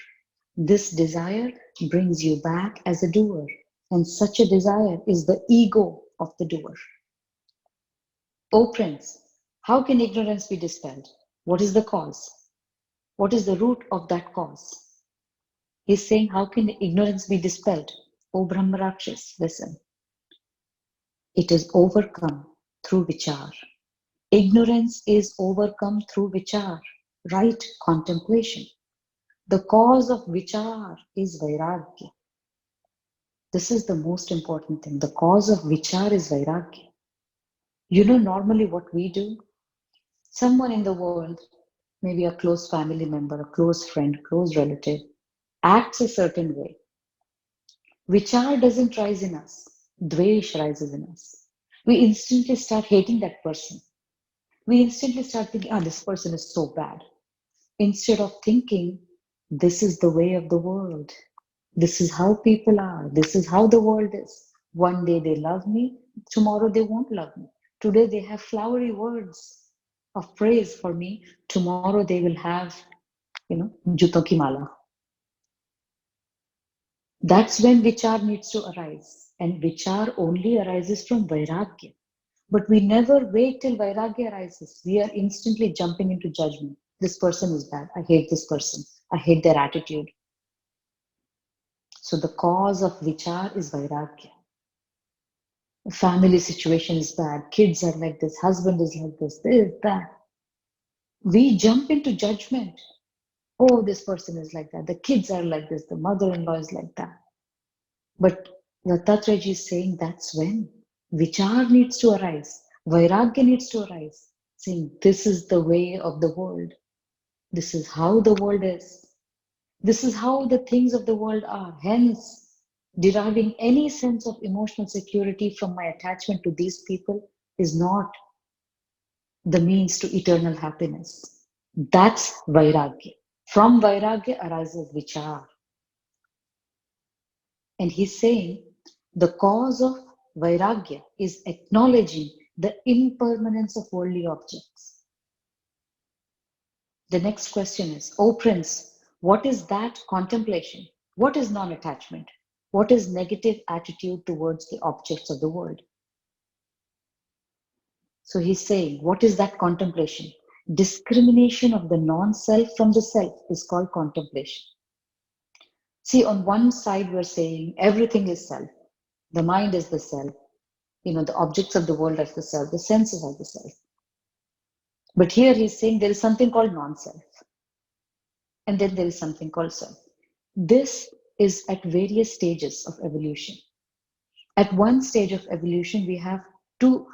This desire brings you back as a doer. And such a desire is the ego of the doer. O Prince, how can ignorance be dispelled? What is the cause? What is the root of that cause? He's saying, how can ignorance be dispelled? O Brahmarakshas, listen. It is overcome through vichar. Ignorance is overcome through vichar, right contemplation. The cause of vichar is vairagya. This is the most important thing. The cause of vichar is vairagya. You know, normally what we do, someone in the world, maybe a close family member, a close friend, close relative, acts a certain way. Vichar doesn't rise in us. Dvesh rises in us. We instantly start hating that person. We instantly start thinking, this person is so bad. Instead of thinking, this is the way of the world. This is how people are. This is how the world is. One day they love me, tomorrow they won't love me. Today they have flowery words of praise for me. Tomorrow they will have, juto ki mala. That's when vichar needs to arise. And vichar only arises from vairagya. But we never wait till vairagya arises. We are instantly jumping into judgment. This person is bad. I hate this person. I hate their attitude. So the cause of vichar is vairagya. Family situation is bad. Kids are like this. Husband is like this. That. We jump into judgment. Oh, this person is like that. The kids are like this. The mother-in-law is like that. But Dattatreya is saying that's when vichar needs to arise. Vairagya needs to arise. Saying this is the way of the world. This is how the world is. This is how the things of the world are. Hence, deriving any sense of emotional security from my attachment to these people is not the means to eternal happiness. That's Vairagya. From Vairagya arises Vichar. And he's saying the cause of Vairagya is acknowledging the impermanence of worldly objects. The next question is, O Prince, what is that contemplation? What is non-attachment? What is negative attitude towards the objects of the world? So he's saying, what is that contemplation? Discrimination of the non-self from the self is called contemplation. See, on one side, we're saying everything is self. The mind is the self. The objects of the world are the self. The senses are the self. But here he's saying there is something called non-self. And then there is something called self. This is at various stages of evolution. At one stage of evolution, we have to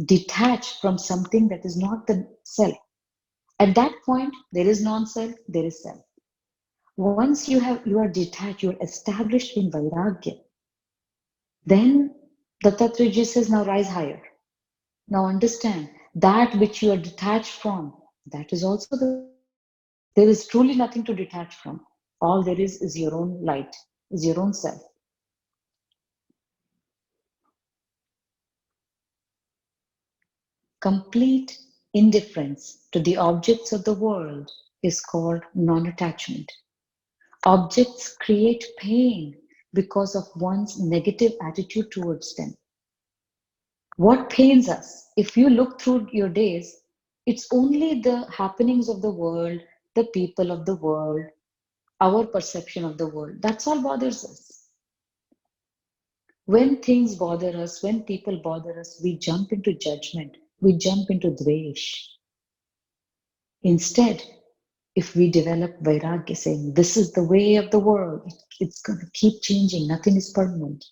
detach from something that is not the self. At that point, there is non-self, there is self. Once you are detached, you are established in Vairagya, then the Tattvaji says, now rise higher. Now understand that which you are detached from, that is also the self. There is truly nothing to detach from. All there is your own light, is your own self. Complete indifference to the objects of the world is called non-attachment. Objects create pain because of one's negative attitude towards them. What pains us? If you look through your days, it's only the happenings of the world, the people of the world, our perception of the world. That's all bothers us. When things bother us, when people bother us, we jump into judgment, we jump into dvesh. Instead, if we develop vairagya, saying this is the way of the world, it's going to keep changing, nothing is permanent,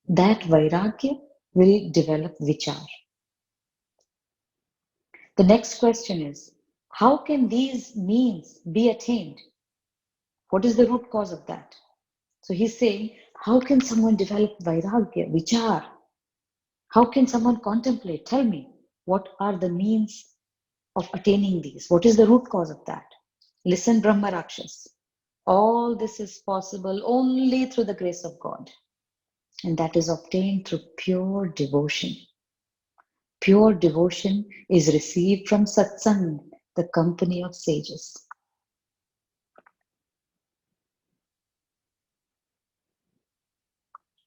that vairagya will develop vichar. The next question is, how can these means be attained? What is the root cause of that? So he's saying, how can someone develop vairagya, vichar? How can someone contemplate? Tell me, what are the means of attaining these? What is the root cause of that? Listen, Brahma Rakshas. All this is possible only through the grace of God, and that is obtained through pure devotion. Pure devotion is received from satsang, the company of sages.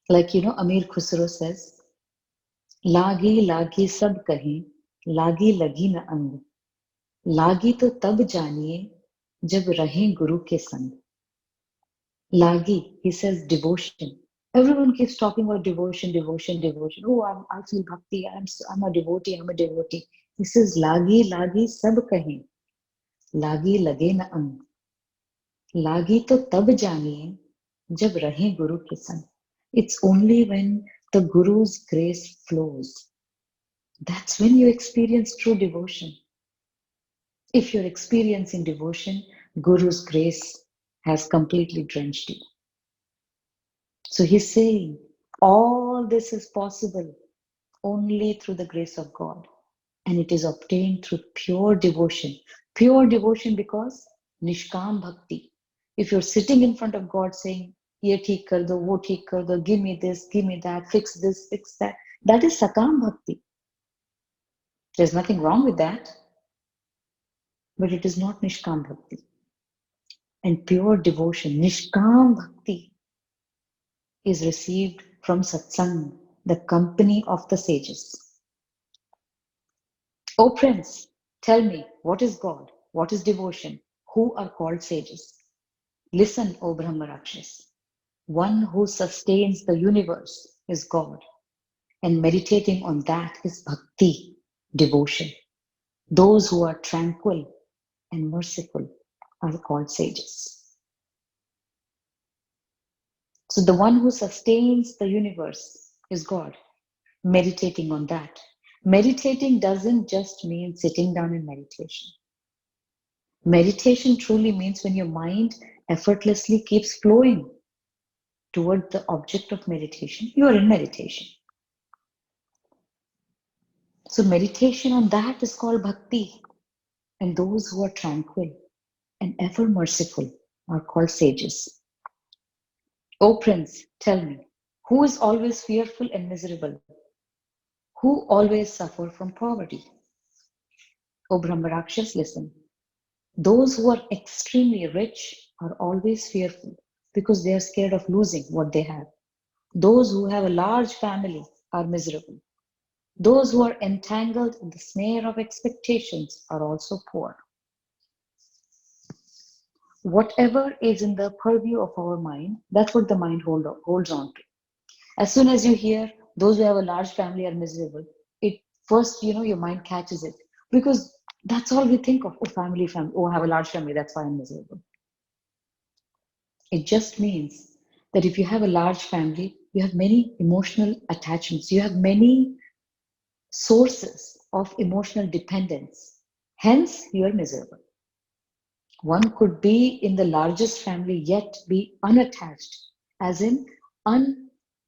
Like, Amir Khusro says, Lagi lagi sab kahin, lagi lagi na ang. Lagi to tab janiye, jab rahe guru ke sang. Lagi, he says devotion. Everyone keeps talking about devotion, devotion, devotion. Oh, I feel bhakti. I'm a devotee. I'm a devotee. He says, lagi, lagi, sab kahin. Lagi lage na ang. Lagi to tab janiye, jab rahe guru ke sang. It's only when the guru's grace flows. That's when you experience true devotion. If you're experiencing devotion, guru's grace has completely drenched you. So he's saying, all this is possible only through the grace of God. And it is obtained through pure devotion. Pure devotion because Nishkam Bhakti. If you're sitting in front of God saying, Ye theek kar do, wo theek kar do, give me this, give me that, fix this, fix that. That is Sakam Bhakti. There's nothing wrong with that. But it is not Nishkam Bhakti. And pure devotion, Nishkam Bhakti, is received from Satsang, the company of the sages. O Prince, tell me, what is God? What is devotion? Who are called sages? Listen, O Brahma Rakshas. One who sustains the universe is God, and meditating on that is bhakti, devotion. Those who are tranquil and merciful are called sages. So the one who sustains the universe is God. Meditating on that. Meditating doesn't just mean sitting down in meditation. Meditation truly means when your mind effortlessly keeps flowing toward the object of meditation, you are in meditation. So meditation on that is called bhakti. And those who are tranquil and ever merciful are called sages. O Prince, tell me, who is always fearful and miserable? Who always suffer from poverty? O Brahmarakshas, listen. Those who are extremely rich are always fearful because they are scared of losing what they have. Those who have a large family are miserable. Those who are entangled in the snare of expectations are also poor. Whatever is in the purview of our mind, that's what the mind holds on to. As soon as you hear those who have a large family are miserable, it first, your mind catches it because that's all we think of. Oh, family. Oh, I have a large family. That's why I'm miserable. It just means that if you have a large family, you have many emotional attachments, you have many sources of emotional dependence. Hence, you are miserable. One could be in the largest family yet be unattached, as in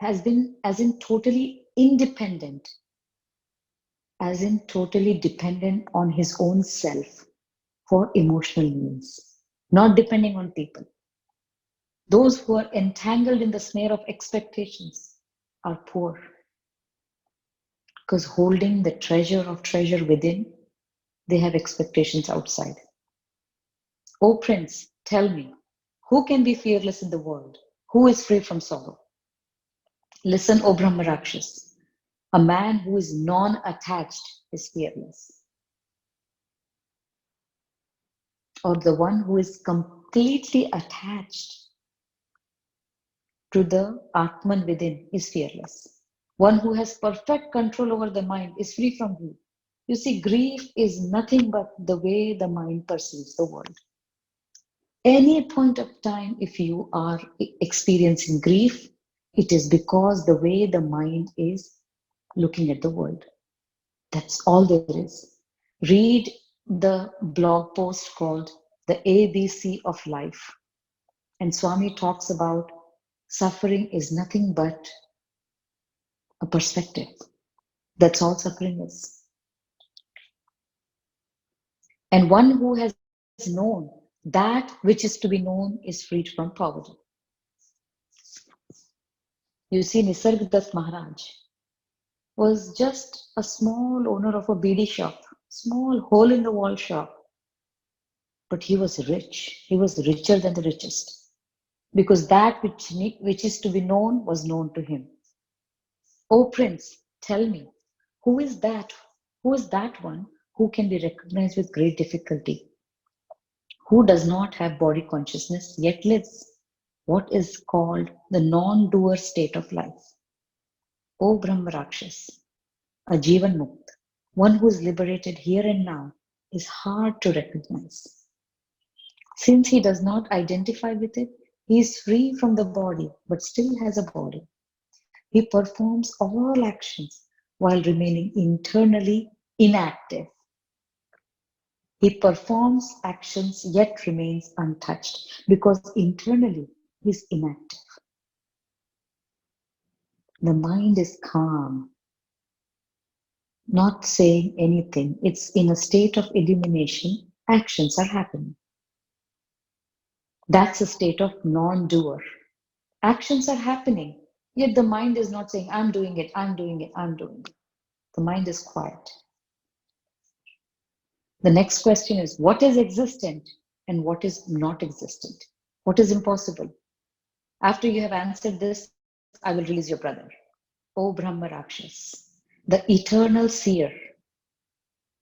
as in totally independent, as in totally dependent on his own self for emotional needs, not depending on people. Those who are entangled in the snare of expectations are poor, because holding the treasure of treasure within, they have expectations outside. O Prince, tell me, who can be fearless in the world? Who is free from sorrow? Listen, O Brahmarakshas, a man who is non-attached is fearless, or the one who is completely attached to the Atman within is fearless. One who has perfect control over the mind is free from grief. You see, grief is nothing but the way the mind perceives the world. Any point of time, if you are experiencing grief, it is because the way the mind is looking at the world. That's all there is. Read the blog post called The ABC of Life. And Swami talks about suffering is nothing but a perspective. That's all suffering is. And one who has known that which is to be known is freed from poverty. You see, Nisargadatta Maharaj was just a small owner of a beedi shop, small hole in the wall shop. But he was rich. He was richer than the richest, because that which is to be known was known to him. O Prince, tell me, who is that? Who is that one who can be recognized with great difficulty? Who does not have body consciousness yet lives what is called the non-doer state of life? O Brahmarakshas, a Jivan Mukt, one who is liberated here and now, is hard to recognize. Since he does not identify with it, he is free from the body but still has a body. He performs all actions while remaining internally inactive. He performs actions yet remains untouched because internally he is inactive. The mind is calm, not saying anything. It's in a state of illumination. Actions are happening. That's a state of non-doer. Actions are happening, yet the mind is not saying, I'm doing it, I'm doing it, I'm doing it. The mind is quiet. The next question is, what is existent and what is not existent? What is impossible? After you have answered this, I will release your brother. O Brahma Rakshas, the eternal seer,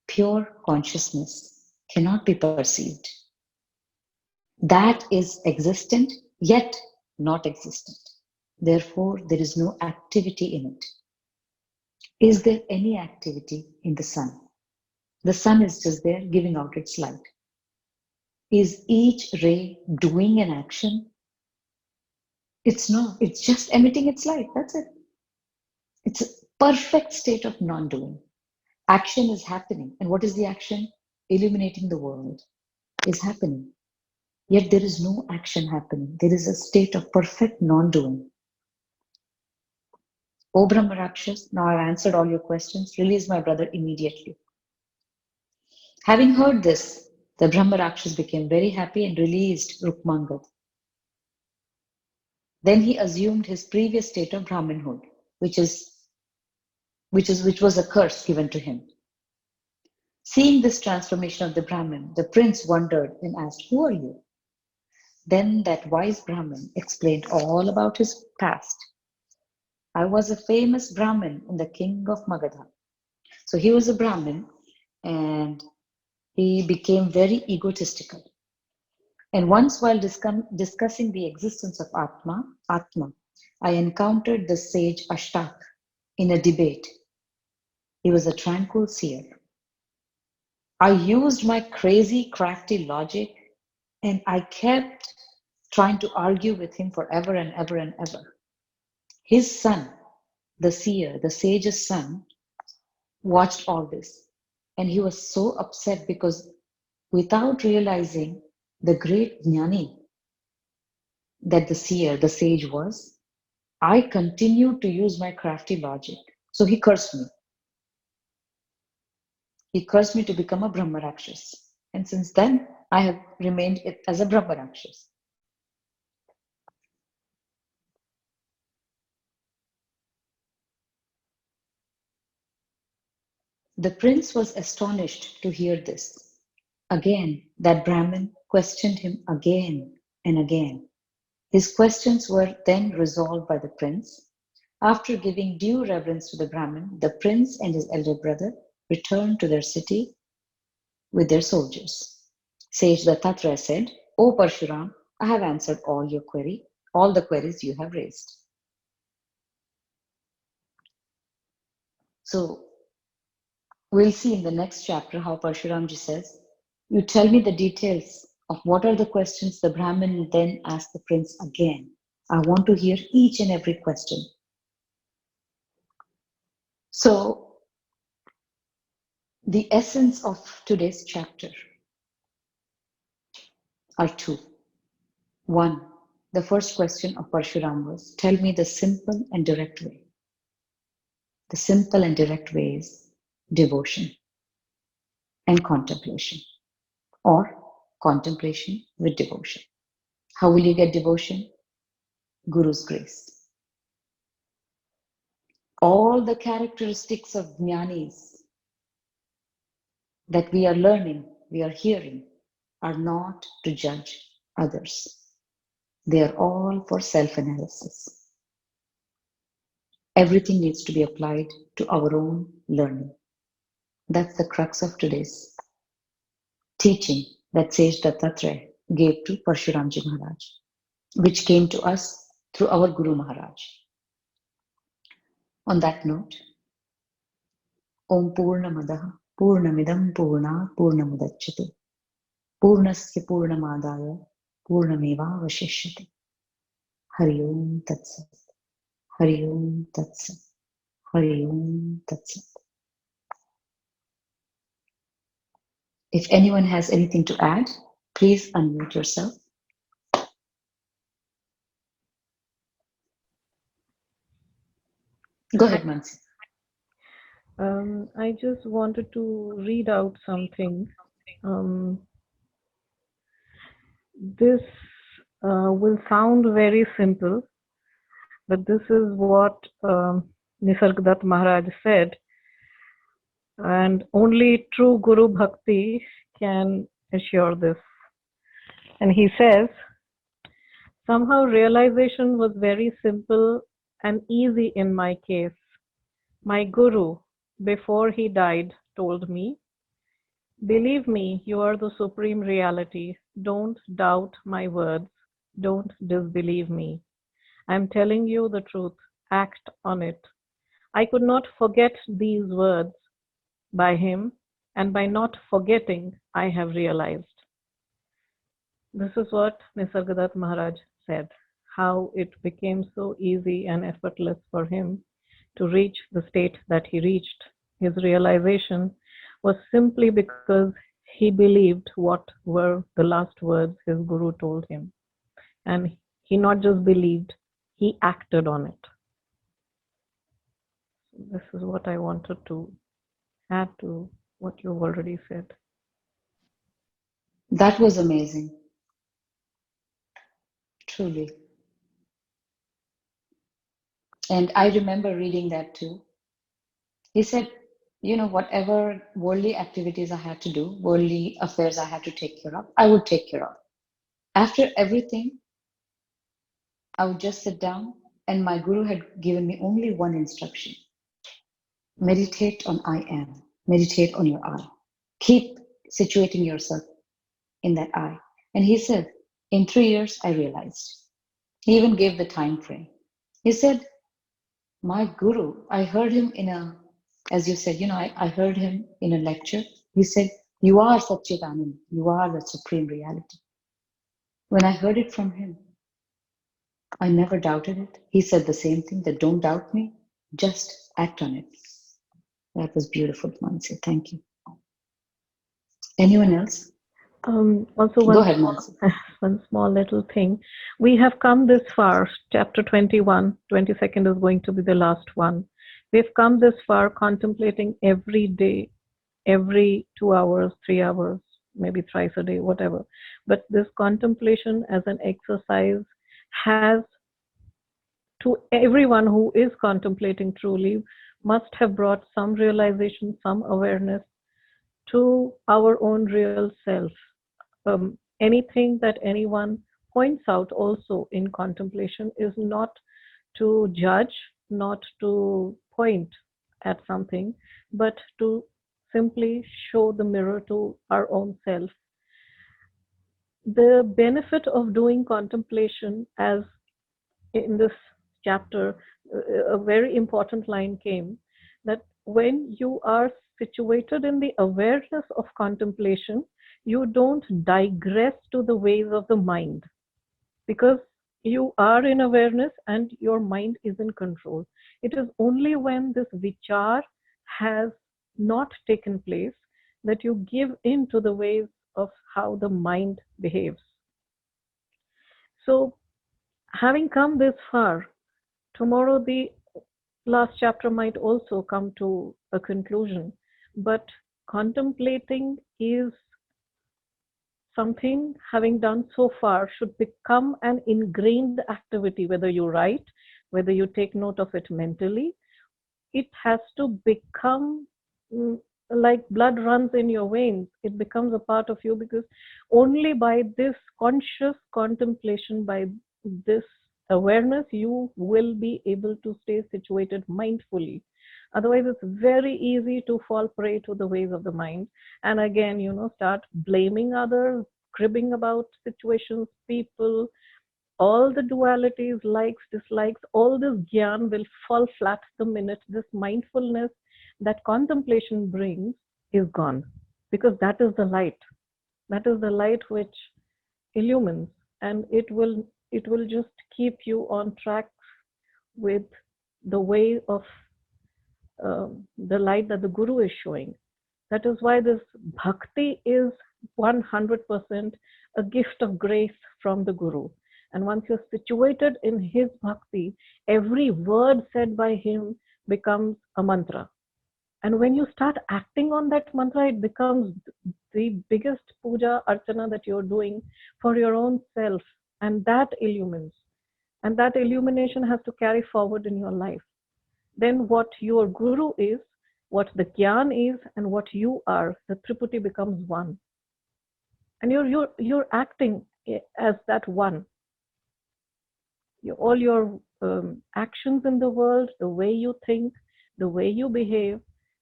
pure consciousness cannot be perceived. That is existent, yet not existent. Therefore, there is no activity in it. Is there any activity in the sun? The sun is just there giving out its light. Is each ray doing an action? It's not. It's just emitting its light. That's it. It's a perfect state of non-doing. Action is happening. And what is the action? Illuminating the world is happening. Yet there is no action happening. There is a state of perfect non-doing. O Brahma Rakshas, now I've answered all your questions. Release my brother immediately. Having heard this, the Brahma Rakshas became very happy and released Rukmangad. Then he assumed his previous state of Brahmanhood, which was a curse given to him. Seeing this transformation of the Brahmin, the prince wondered and asked, "Who are you?" Then that wise Brahmin explained all about his past. I was a famous Brahmin in the king of Magadha. So he was a Brahmin and he became very egotistical. And once while discussing the existence of Atma, I encountered the sage Ashtak in a debate. He was a tranquil seer. I used my crazy, crafty logic and I kept trying to argue with him forever and ever and ever. His son, the seer, the sage's son, watched all this. And he was so upset because without realizing the great jnani that the seer, the sage was, I continued to use my crafty logic. So he cursed me. He cursed me to become a Brahma Rakshas. And since then, I have remained as a Brahma Rakshas. The prince was astonished to hear this. Again, that Brahmin questioned him again and again. His questions were then resolved by the prince. After giving due reverence to the Brahmin, the prince and his elder brother returned to their city with their soldiers. Sage Dattatreya said, O Parshuram, I have answered all the queries you have raised. So we'll see in the next chapter how Parshuramji says, you tell me the details of what are the questions. The Brahmin then asked the prince again. I want to hear each and every question. So the essence of today's chapter are two. One, the first question of Parshuram was, tell me the simple and direct way. The simple and direct way is devotion and contemplation, or contemplation with devotion. How will you get devotion? Guru's grace. All the characteristics of jnanis that we are learning, we are hearing, are not to judge others. They are all for self-analysis. Everything needs to be applied to our own learning. That's the crux of today's teaching that Sage Dattatreya gave to Parshuramji Maharaj, which came to us through our Guru Maharaj. On that note, Om Purnamadaha Purnamidam Purnat Purnamudachyate Purnasya Purnamadaya Purnameva Vashishyate. Hari Om Tat Sat. Hari Om Tat Sat. Hari Om Tat Sat. If anyone has anything to add, please unmute yourself. Go ahead, Mansi. I just wanted to read out something. This will sound very simple, but this is what Nisargadatta Maharaj said, and only true Guru Bhakti can assure this. And he says, somehow realization was very simple and easy in my case. My Guru, before he died, told me, believe me, you are the supreme reality. Don't doubt my words. Don't disbelieve me. I'm telling you the truth. Act on it. I could not forget these words by him, and by not forgetting, I have realized. This is what Nisargadatta Maharaj said, how it became so easy and effortless for him to reach the state that he reached. His realization was simply because he believed what were the last words his Guru told him. And he not just believed, he acted on it. This is what I wanted to add to what you've already said. That was amazing. Truly. And I remember reading that too. He said, whatever worldly activities I had to do, worldly affairs I had to take care of, I would take care of. After everything, I would just sit down, and my Guru had given me only one instruction. Meditate on I am. Meditate on your I. Keep situating yourself in that I. And he said, in 3 years, I realized. He even gave the time frame. He said, my Guru, I heard him as you said, I heard him in a lecture. He said, you are Satchidanand. You are the supreme reality. When I heard it from him, I never doubted it. He said the same thing, that don't doubt me, just act on it. That was beautiful, Mansi. Thank you. Anyone else? Also, Go ahead, Mansi. one small little thing. We have come this far. Chapter 21, 22nd is going to be the last one. We've come this far contemplating every day, every 2 hours, 3 hours, maybe thrice a day, whatever. But this contemplation as an exercise has, to everyone who is contemplating truly, must have brought some realization, some awareness to our own real self. Anything that anyone points out also in contemplation is not to judge, not to point at something, but to simply show the mirror to our own self. The benefit of doing contemplation, as in this chapter, a very important line came, that when you are situated in the awareness of contemplation, you don't digress to the ways of the mind, because you are in awareness and your mind is in control. It is only when this vichar has not taken place that you give in to the ways of how the mind behaves. So, having come this far, tomorrow the last chapter might also come to a conclusion, but contemplating is something, having done so far, should become an ingrained activity, whether you write, whether you take note of it mentally. It has to become like blood runs in your veins. It becomes a part of you, because only by this conscious contemplation, by this awareness, you will be able to stay situated mindfully. Otherwise, it's very easy to fall prey to the ways of the mind. And again, start blaming others, cribbing about situations, people, all the dualities, likes, dislikes, all this gyan will fall flat the minute this mindfulness that contemplation brings is gone. Because that is the light. That is the light which illumines, and it will just keep you on track with the way of the light that the Guru is showing. That is why this bhakti is 100% a gift of grace from the Guru. And once you're situated in his bhakti, every word said by him becomes a mantra. And when you start acting on that mantra, it becomes the biggest puja archana that you're doing for your own self. And that illumines. And that illumination has to carry forward in your life. Then what your Guru is, what the Gyan is, and what you are, the Tripura becomes one. And you're acting as that one. All your actions in the world, the way you think, the way you behave,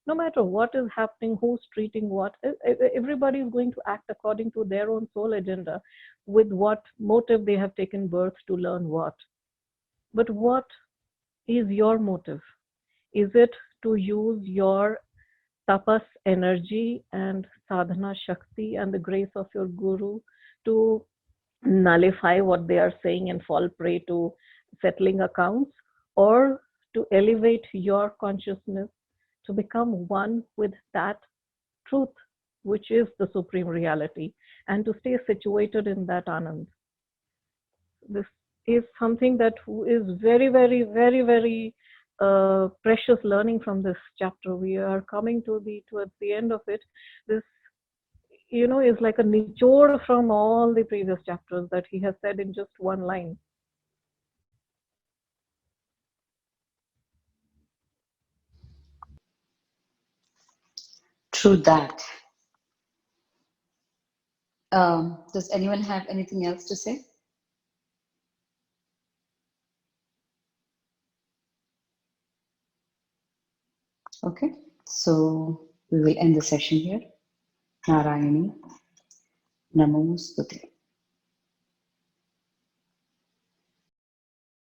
no matter what is happening, who's treating what, everybody is going to act according to their own soul agenda, with what motive they have taken birth to learn what. But what is your motive? Is it to use your tapas energy and sadhana shakti and the grace of your Guru to nullify what they are saying and fall prey to settling accounts, or to elevate your consciousness to become one with that truth, which is the supreme reality, and to stay situated in that anand? This is something that is very, very, very, very precious learning from this chapter. We are coming towards the end of it. This, is like a nichod from all the previous chapters that he has said in just one line. True that. Does anyone have anything else to say? Okay, so we will end the session here. Narayani, Namo Stute.